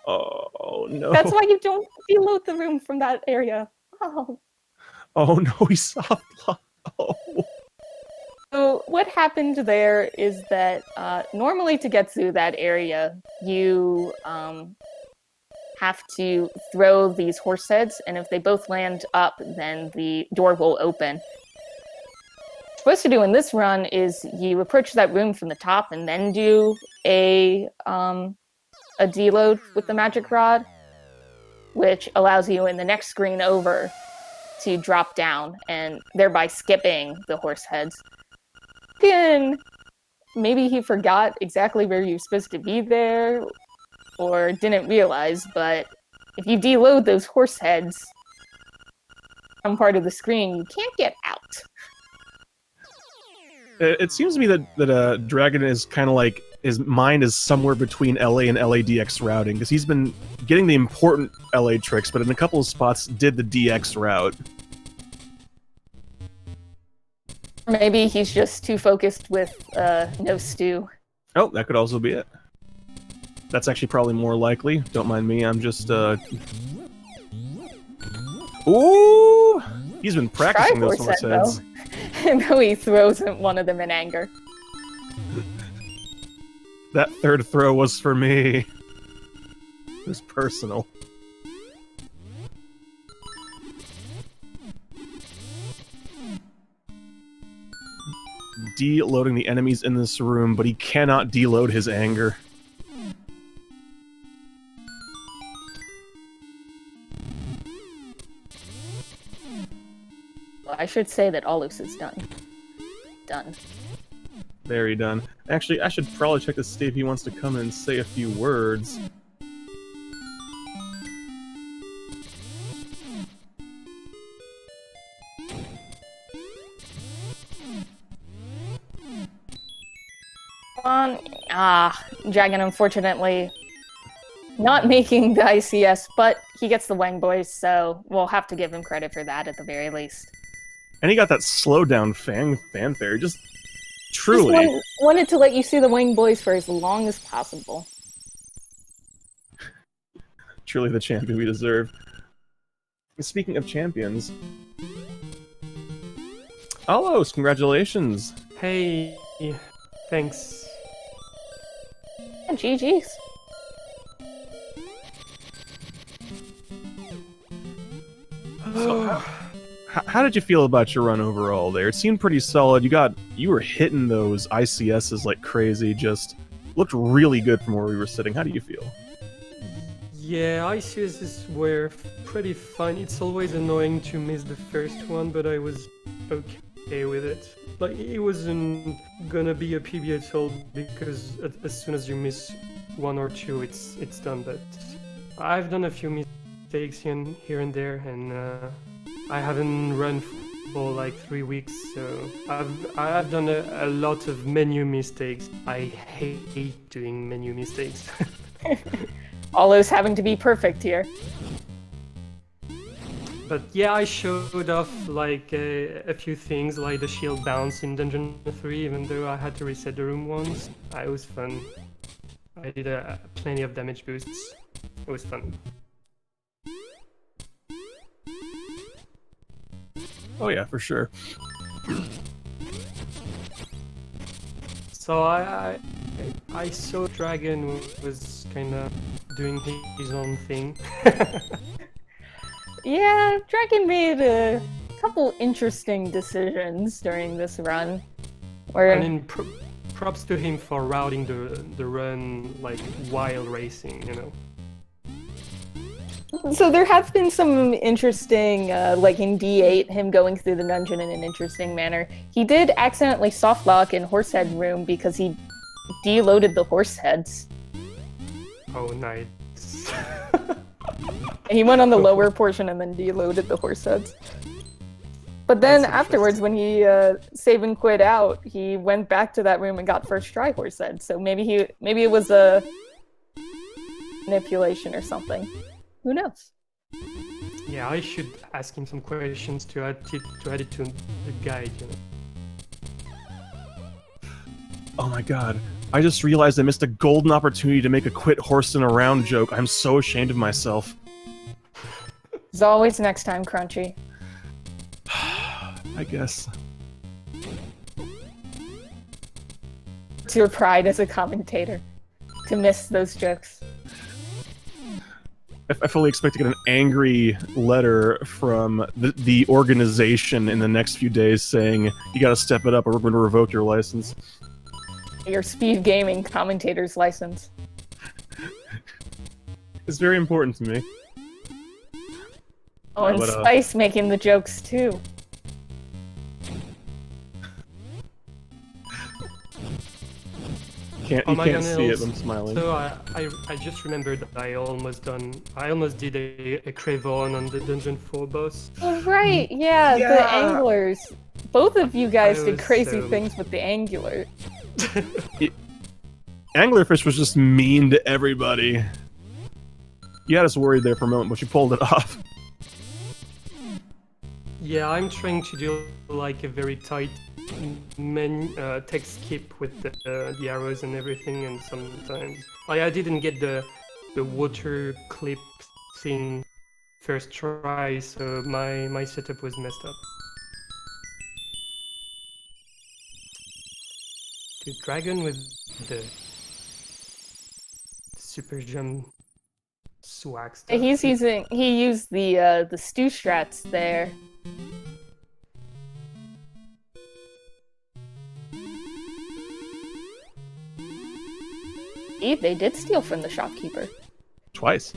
Oh no. That's why you don't deload the room from that area. Oh. Oh no, he soft locked. Oh. So what happened there is that normally to get through that area, you have to throw these horse heads, and if they both land up, then the door will open. What you're supposed to do in this run is you approach that room from the top and then do a deload with the magic rod, which allows you in the next screen over to drop down and thereby skipping the horse heads. Again, maybe he forgot exactly where you're supposed to be there, or didn't realize, but if you deload those horse heads from part of the screen, you can't get out. It seems to me that Dragon is kind of like, his mind is somewhere between LA and LADX routing, because he's been getting the important LA tricks, but in a couple of spots did the DX route. Maybe he's just too focused with no stew. Oh, that could also be it. That's actually probably more likely. Don't mind me, I'm just, Ooh! He's been practicing those horse heads. And though he throws one of them in anger. That third throw was for me. It was personal. Deloading the enemies in this room, but he cannot deload his anger. Well, I should say that aulos is done. Done. Very done. Actually, I should probably check to see if he wants to come in and say a few words. Dragon unfortunately not making the ICS, but he gets the Wang Boys, so we'll have to give him credit for that at the very least. And he got that slowdown fanfare, just truly. Just wanted to let you see the Wang Boys for as long as possible. Truly the champion we deserve. Speaking of champions, Aulos, congratulations! Hey, thanks. And GG's. So, how did you feel about your run overall there? It seemed pretty solid. You were hitting those ICSs like crazy, just looked really good from where we were sitting. How do you feel? Yeah, ICSs were pretty fun. It's always annoying to miss the first one, but I was okay with it. Like, it wasn't gonna be a PB at all, because as soon as you miss one or two, it's done. But I've done a few mistakes here and there, and I haven't run for like 3 weeks, so I've done a lot of menu mistakes. I hate doing menu mistakes. Aulos having to be perfect here. But yeah, I showed off like a few things, like the shield bounce in Dungeon 3, even though I had to reset the room once. It was fun. I did plenty of damage boosts. It was fun. Oh yeah, for sure. So I saw Dragon was kind of doing his own thing. Yeah, Dragon made a couple interesting decisions during this run. Where I mean, props to him for routing the run like while racing, you know. So there have been some interesting, like in D8, him going through the dungeon in an interesting manner. He did accidentally softlock in Horsehead Room because he deloaded the horse heads. Oh, nice. He went on the lower portion and then deloaded the horse heads. But then afterwards, when he save and quit out, he went back to that room and got first try horse heads. So maybe it was a manipulation or something. Who knows? Yeah, I should ask him some questions to add it to the guide, you know. Oh my god. I just realized I missed a golden opportunity to make a quit horse in a round joke. I'm so ashamed of myself. As always, next time, Crunchy. I guess. It's your pride as a commentator to miss those jokes. I fully expect to get an angry letter from the organization in the next few days saying, you gotta step it up or we're going to revoke your license. Your speed gaming commentator's license. It's very important to me. Oh, and but, Spice making the jokes too. You can't see it, but I'm smiling. So I just remembered that I almost did a Crevon on the Dungeon 4 boss. Oh, right, yeah, the anglers. Both of you guys did crazy things with the angler. Anglerfish was just mean to everybody. You had us worried there for a moment, but you pulled it off. Yeah, I'm trying to do like a very tight text skip with the arrows and everything, and sometimes I didn't get the water clip thing first try, so my setup was messed up. The dragon with the super jump swag stuff. He used the stew strats there. They did steal from the shopkeeper. Twice.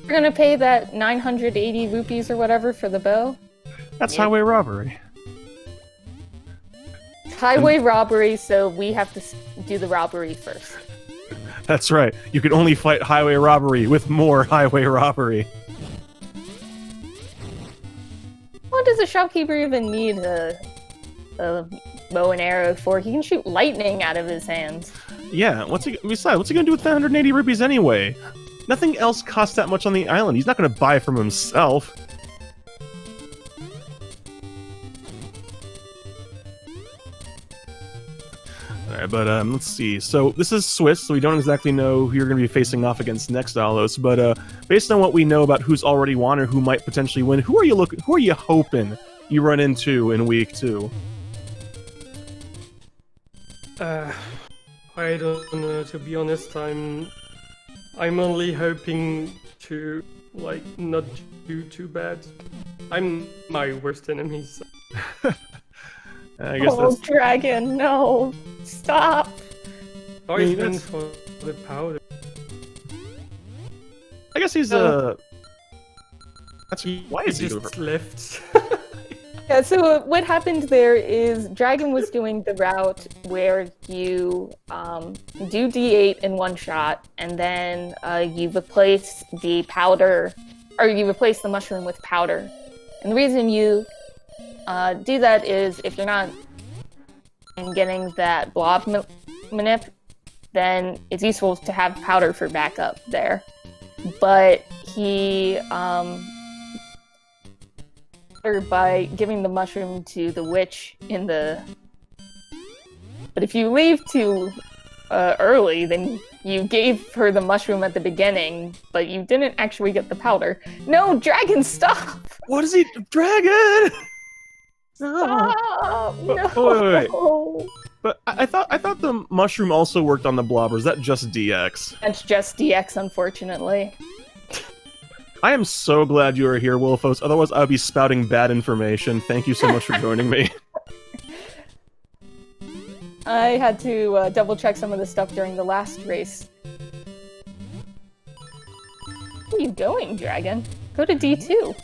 You're gonna pay that 980 rupees or whatever for the bow? That's highway robbery. Highway robbery, so we have to do the robbery first. That's right. You can only fight highway robbery with more highway robbery. What does a shopkeeper even need a bow and arrow for? He can shoot lightning out of his hands. Yeah, what's he gonna do with the 180 rupees anyway? Nothing else costs that much on the island. He's not gonna buy from himself. Alright, but let's see. So this is Swiss, so we don't exactly know who you're gonna be facing off against next, Aulos. But based on what we know about who's already won or who might potentially win, who are you hoping you run into in week 2? I don't know, to be honest. I'm only hoping to like not do too bad. I'm my worst enemy. So. I guess oh, Dragon, no! Stop! Oh, he's been for the powder. I guess he's why is he just left? Yeah, so what happened there is Dragon was doing the route where you do D8 in one shot, and then you replace the powder, or you replace the mushroom with powder. And the reason you do that is if you're not getting that blob manip, then it's useful to have powder for backup there. But he by giving the mushroom to the witch in the... But if you leave to early, then you gave her the mushroom at the beginning, but you didn't actually get the powder. No, dragon, stop! What is he? Dragon! No. Stop! Wait. No! But I thought the mushroom also worked on the blob, or is that just DX? That's just DX, unfortunately. I am so glad you are here, Wolfos. Otherwise, I would be spouting bad information. Thank you so much for joining me. I had to double check some of the stuff during the last race. Where are you going, Dragon? Go to D2.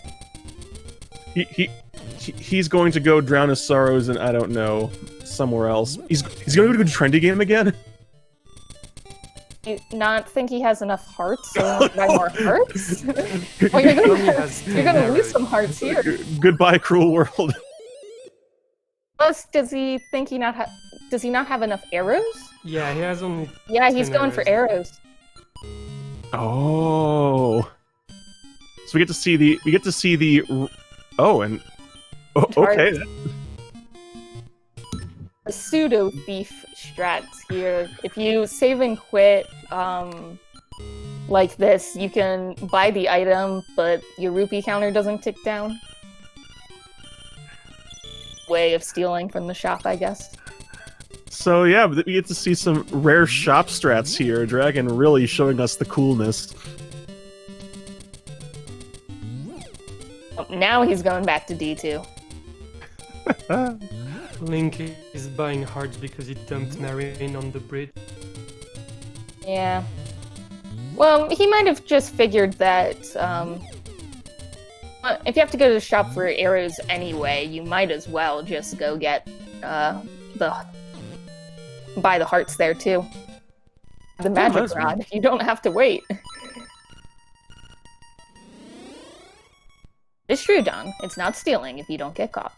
He's going to go drown his sorrows and I don't know, somewhere else. He's going to go to Trendy Game again? You not think he has enough hearts, so he wants to buy more hearts? Well, you're gonna lose some hearts here. Goodbye, cruel world. Plus, does he not have enough arrows? Yeah, he has only. Yeah, he's 10 going for arrows. Oh. So we get to see the. Oh, and. Oh, okay. The pseudo thief strats here. If you save and quit, like this, you can buy the item, but your rupee counter doesn't tick down. Way of stealing from the shop, I guess. So yeah, we get to see some rare shop strats here. Dragon really showing us the coolness. Oh, now he's going back to D2. Link is buying hearts because he dumped Marine on the bridge. Yeah. Well, he might have just figured that, if you have to go to the shop for arrows anyway, you might as well just go get, buy the hearts there too. The magic rod, you don't have to wait. It's true, Don. It's not stealing if you don't get caught.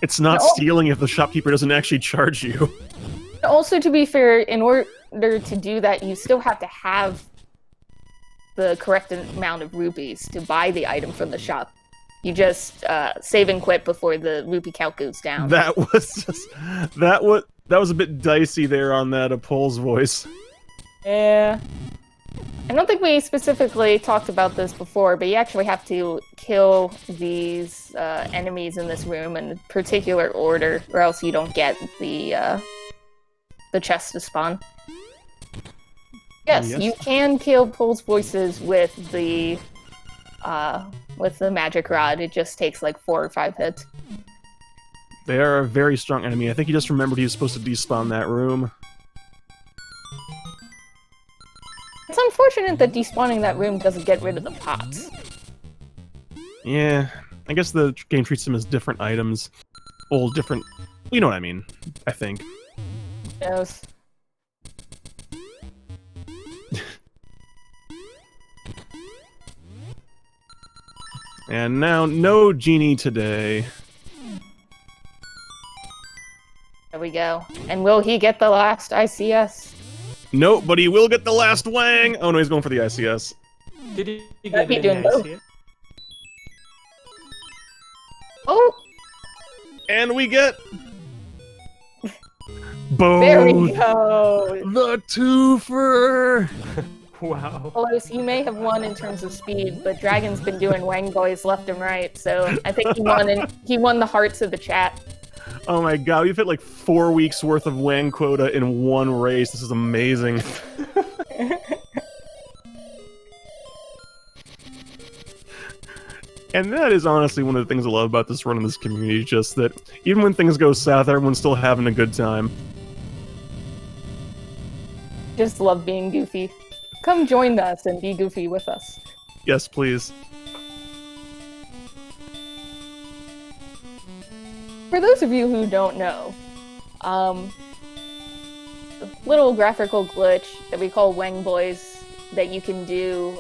It's not stealing if the shopkeeper doesn't actually charge you. Also, to be fair, in order to do that, you still have to have the correct amount of rupees to buy the item from the shop. You just save and quit before the rupee count goes down. That was a bit dicey there on that Pole's voice. Yeah. I don't think we specifically talked about this before, but you actually have to kill these enemies in this room in a particular order, or else you don't get the chest to spawn. Yes, you can kill Pole's voices with the magic rod. It just takes like 4 or 5 hits. They are a very strong enemy. I think he just remembered he was supposed to despawn that room. It's unfortunate that despawning that room doesn't get rid of the pots. Yeah, I guess the game treats them as different items. Well, different... You know what I mean, I think. Yes. And now, no genie today. There we go. And will he get the last ICS? No, but he will get the last Wang! Oh no, he's going for the ICS. Did he Might get be any doing both. ICS? Oh! And we get... Boom! There we go! The twofer! Wow. Aulos, you may have won in terms of speed, but Dragon's been doing Wang Boys left and right, so I think he won the hearts of the chat. Oh my god, we've hit like 4 weeks worth of Wang quota in one race. This is amazing. And that is honestly one of the things I love about this run in this community, just that even when things go south, everyone's still having a good time. Just love being goofy. Come join us and be goofy with us. Yes, please. For those of you who don't know, a little graphical glitch that we call Wang Boys that you can do,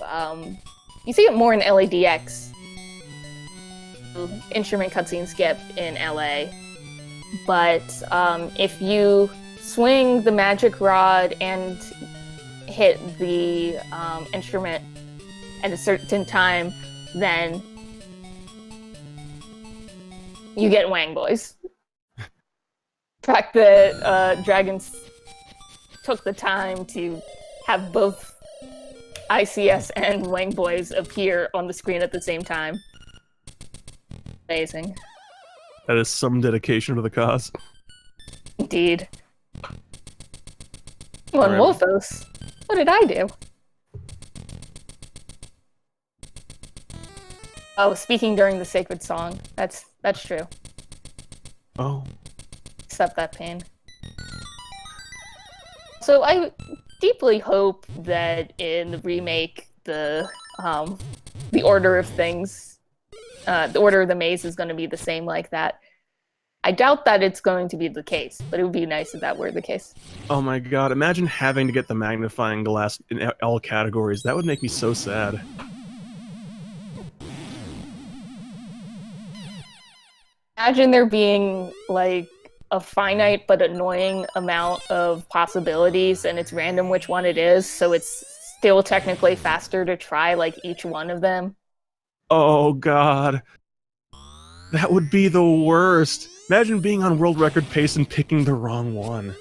you see it more in LADX. Instrument cutscene skip in LA. But if you swing the magic rod and hit the instrument at a certain time, then you get Wang Boys. fact that Dragons took the time to have both ICS and Wang Boys appear on the screen at the same time. Amazing. That is some dedication to the cause. Indeed. Well, and Alright. Wolfos, what did I do? Oh, speaking during the sacred song. That's true. Oh. Accept that pain. So I deeply hope that in the remake, the order of things, the order of the maze is going to be the same like that. I doubt that it's going to be the case, but it would be nice if that were the case. Oh my god, imagine having to get the magnifying glass in all categories. That would make me so sad. Imagine there being, like, a finite but annoying amount of possibilities, and it's random which one it is, so it's still technically faster to try, like, each one of them. Oh god. That would be the worst. Imagine being on world record pace and picking the wrong one.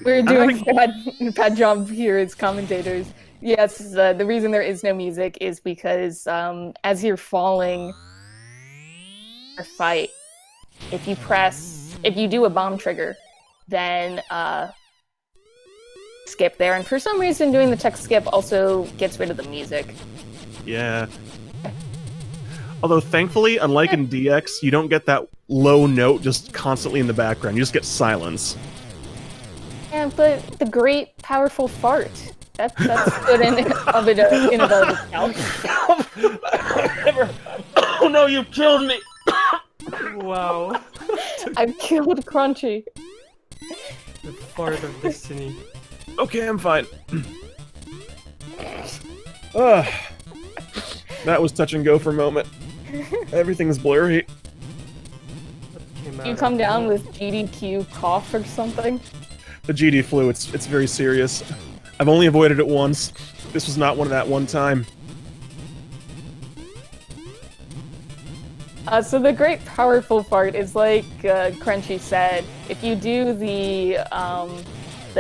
We're doing bad job here as commentators. Yes, the reason there is no music is because as you're falling or fight, if you do a bomb trigger, then skip there. And for some reason, doing the tech skip also gets rid of the music. Yeah. Although, thankfully, unlike in DX, you don't get that low note just constantly in the background. You just get silence. Yeah, but the great, powerful fart. That's good in and of itself. Oh no, you killed me! Wow. I've killed Crunchy. The fart of destiny. Okay, I'm fine. Ugh. That was touch and go for a moment. Everything's blurry. You come down with GDQ cough or something? The GD flu, it's very serious. I've only avoided it once. This was not that one time. So the great powerful fart is like Crunchy said, if you do the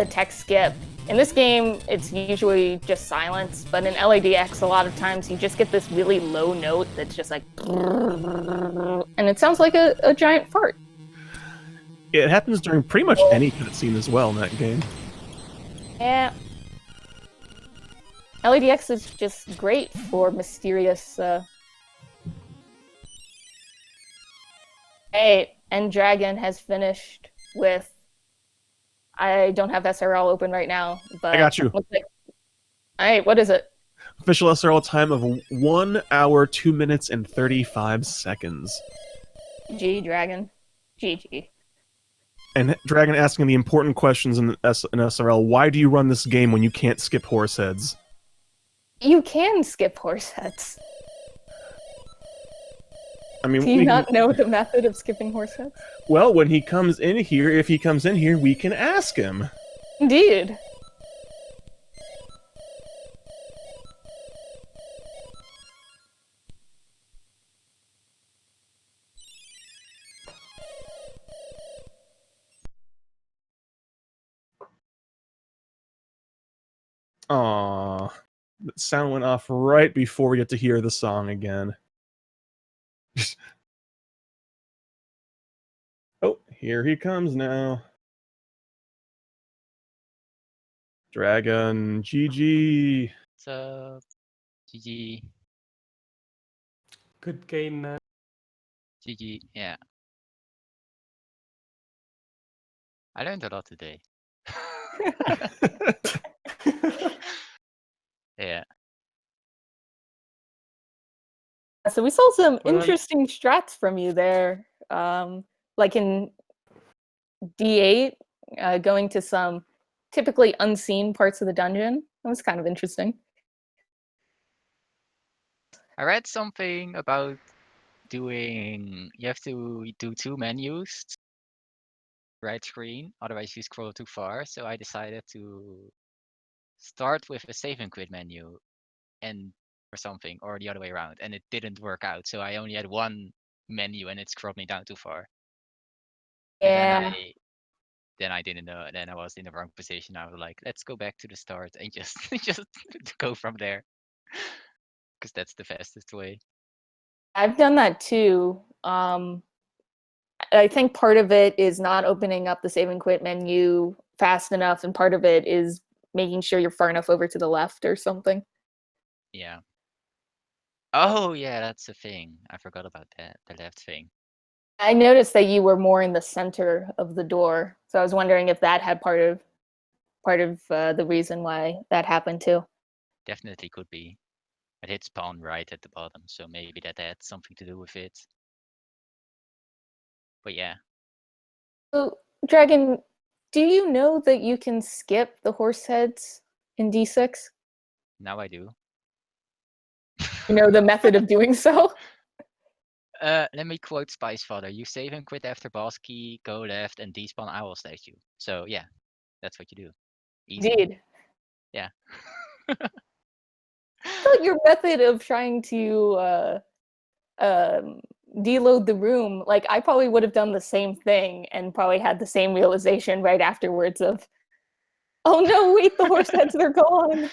tech skip, in this game it's usually just silence, but in LADX a lot of times you just get this really low note that's just like and it sounds like a giant fart. It happens during pretty much any cutscene as well in that game. Yeah. LADX is just great for mysterious Hey, and Dragon has finished with. I don't have SRL open right now, but I got you. Alright, what is it? Official SRL time of 1 hour, 2 minutes, and 35 seconds. GG, Dragon. GG. And Dragon asking the important questions in SRL. Why do you run this game when you can't skip horse heads? You can skip horse heads. I mean, do you not know the method of skipping horse heads? Well, when he comes in here, if he comes in here, we can ask him. Indeed. Aww. The sound went off right before we get to hear the song again. Oh, here he comes now. Dragon, GG. What's up? GG. Good game, man. GG, yeah. I learned a lot today. Yeah. So we saw some Well, interesting strats from you there. Like in D8, going to some typically unseen parts of the dungeon. That was kind of interesting. I read something about you have to do 2 menus, right screen, otherwise you scroll too far. So I decided to start with a save and quit menu and or something, or the other way around, and it didn't work out. So I only had one menu and it scrolled me down too far. Yeah. Then I didn't know. Then I was in the wrong position. I was like, let's go back to the start and just just go from there, because that's the fastest way. I've done that too. I think part of it is not opening up the save and quit menu fast enough, and part of it is making sure you're far enough over to the left or something. Yeah. Oh yeah, that's a thing. I forgot about that. The left thing. I noticed that you were more in the center of the door, so I was wondering if that had part of the reason why that happened too. Definitely could be. It hit spawn right at the bottom, so maybe that had something to do with it. But yeah, So, Dragon, do you know that you can skip the horse heads in D6? now I do. You know the method of doing so? Let me quote Spice Father. You save and quit after boss key, go left, and despawn owl statue. So yeah, that's what you do. Easy. Indeed. Yeah. I thought your method of trying to deload the room, like I probably would have done the same thing and probably had the same realization right afterwards of, oh no, wait, the horse heads, they're gone.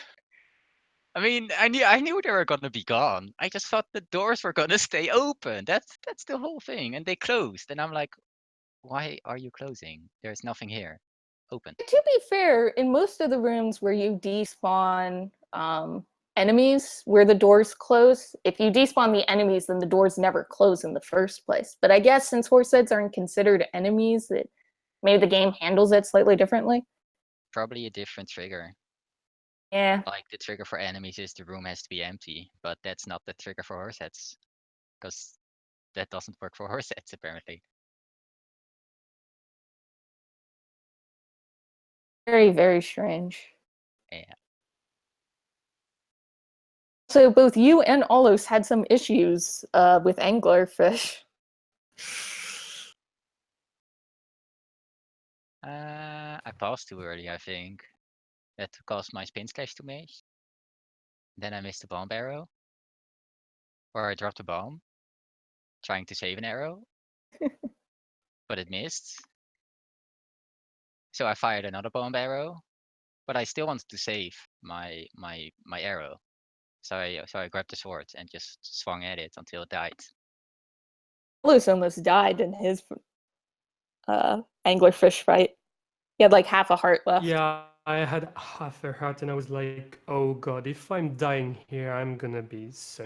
I mean, I knew they were gonna be gone. I just thought the doors were gonna stay open. That's the whole thing. And they closed, and I'm like, why are you closing? There's nothing here. Open. To be fair, in most of the rooms where you despawn enemies, where the doors close, if you despawn the enemies, then the doors never close in the first place. But I guess since horse heads aren't considered enemies, it maybe the game handles it slightly differently. Probably a different trigger. Yeah. Like the trigger for enemies is the room has to be empty, but that's not the trigger for horse heads, because that doesn't work for horse heads apparently. Very, very strange. Yeah. So both you and Aulos had some issues with anglerfish. I paused too early, I think. That caused my spin slash to miss. Then I missed a bomb arrow. Or I dropped a bomb, trying to save an arrow, but it missed. So I fired another bomb arrow, but I still wanted to save my arrow. So I grabbed the sword and just swung at it until it died. Aulos almost died in his anglerfish fight. He had like half a heart left. Yeah, I had half a heart and I was like, oh god, if I'm dying here, I'm gonna be so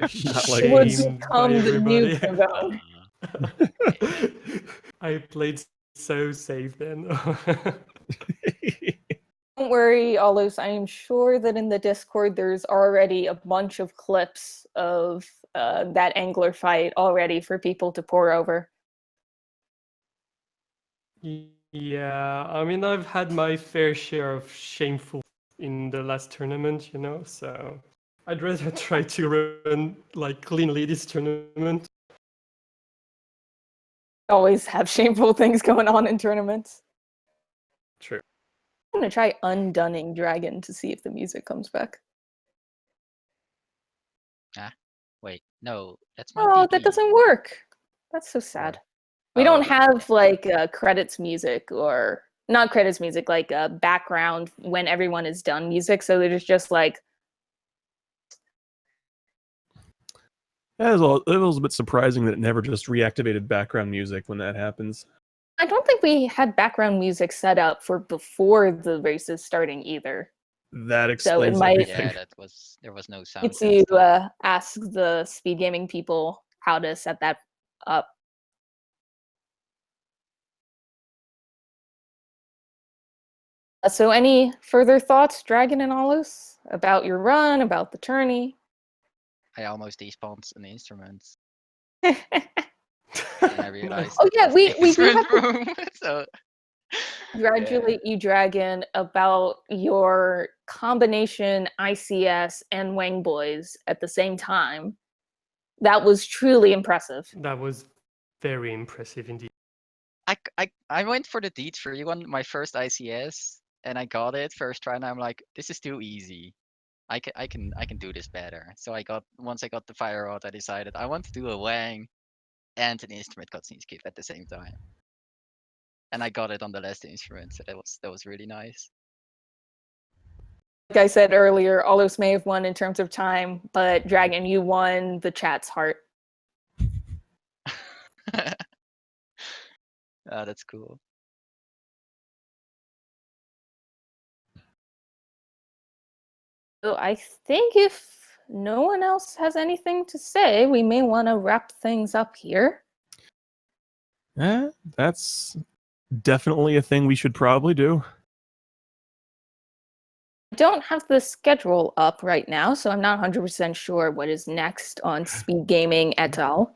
Not like It would shamed by become the new everybody. Dragon. Yeah. I played so safe then. Don't worry, Aulos. I am sure that in the Discord there's already a bunch of clips of that angler fight already for people to pour over. Yeah, I mean, I've had my fair share of shameful in the last tournament, you know, so I'd rather try to run like cleanly this tournament. Always have shameful things going on in tournaments. True. I'm gonna try undunning Dragon to see if the music comes back. Wait, no, that's my Oh, that PP. doesn't work. That's so sad. We Oh, don't okay. have like credits music or not credits music, like background when everyone is done music. So there's just like It was a bit surprising that it never just reactivated background music when that happens. I don't think we had background music set up for before the races starting either. That So it explains might everything. Yeah, there was no sound. need to ask the speed gaming people how to set that up. So any further thoughts, Dragon and Aulos, about your run, about the tourney? I almost despawned an instrument, Oh and I realized yeah, it was we the do instrument have to room. So congratulate you, Dragon, about your combination ICS and Wang Boys at the same time. That was truly impressive. That was very impressive indeed. I went for the D3 one, my first ICS, and I got it first try, and I'm like, this is too easy. I can do this better. So once I got the fire rod, I decided I want to do a Wang. and an instrument cutscene skip at the same time. And I got it on the last instrument, so that was really nice. Like I said earlier, aulos may have won in terms of time, but Dragon, you won the chat's heart. That's cool. So I think if no one else has anything to say, we may want to wrap things up here. That's definitely a thing we should probably do. I don't have the schedule up right now, so I'm not 100% sure what is next on Speed Gaming et al.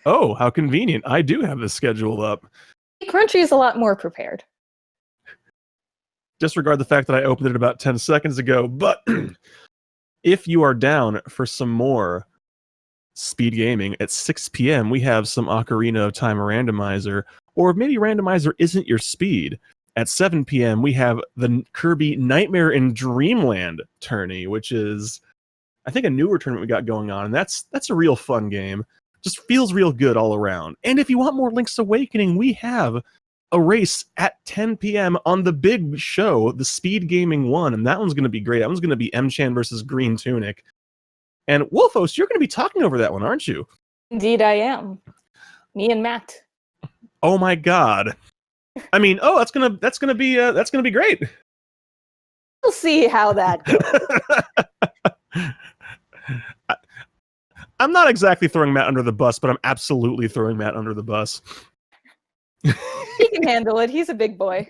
Oh, how convenient. I do have the schedule up. Crunchy is a lot more prepared. Disregard the fact that I opened it about 10 seconds ago, but if you are down for some more speed gaming at 6 p.m., we have some Ocarina of Time randomizer, or maybe randomizer isn't your speed. At 7 p.m., we have the Kirby Nightmare in Dreamland tourney, which is, I think, a newer tournament we got going on, and that's a real fun game. Just feels real good all around. And if you want more Link's Awakening, we have a race at 10 p.m. on the big show, the Speed Gaming 1, and that one's going to be great. That one's going to be M-Chan versus Green Tunic. And Wolfos, you're going to be talking over that one, aren't you? Indeed, I am. Me and Matt. Oh my God! I mean, that's gonna be great. We'll see how that goes. I'm not exactly throwing Matt under the bus, but I'm absolutely throwing Matt under the bus. He can handle it. He's a big boy.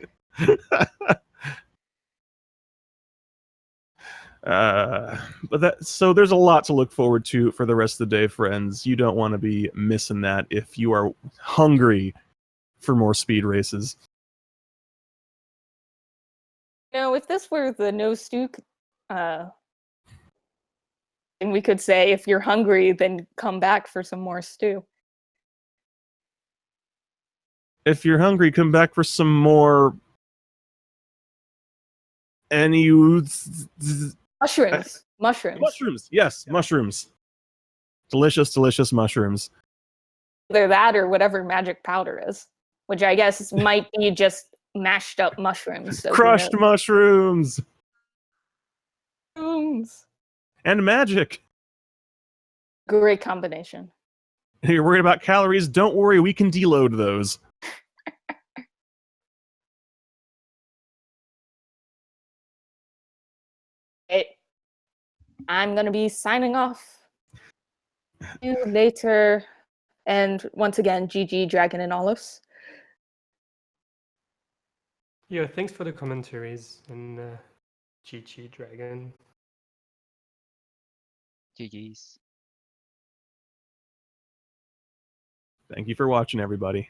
So there's a lot to look forward to for the rest of the day, friends. You don't want to be missing that if you are hungry for more speed races. No, if this were the no stew, and we could say if you're hungry, then come back for some more stew. If you're hungry, come back for some more. Mushrooms. Mushrooms. Yes, mushrooms. Delicious, delicious mushrooms. Either that or whatever magic powder is, which I guess might be just mashed up mushrooms. So Crushed mushrooms. Mushrooms. And magic. Great combination. You're worried about calories? Don't worry, we can deload those. I'm going to be signing off. See you later. And once again, GG, Dragon and aulos. Yeah, thanks for the commentaries, and GG, Dragon. GG's. Thank you for watching, everybody.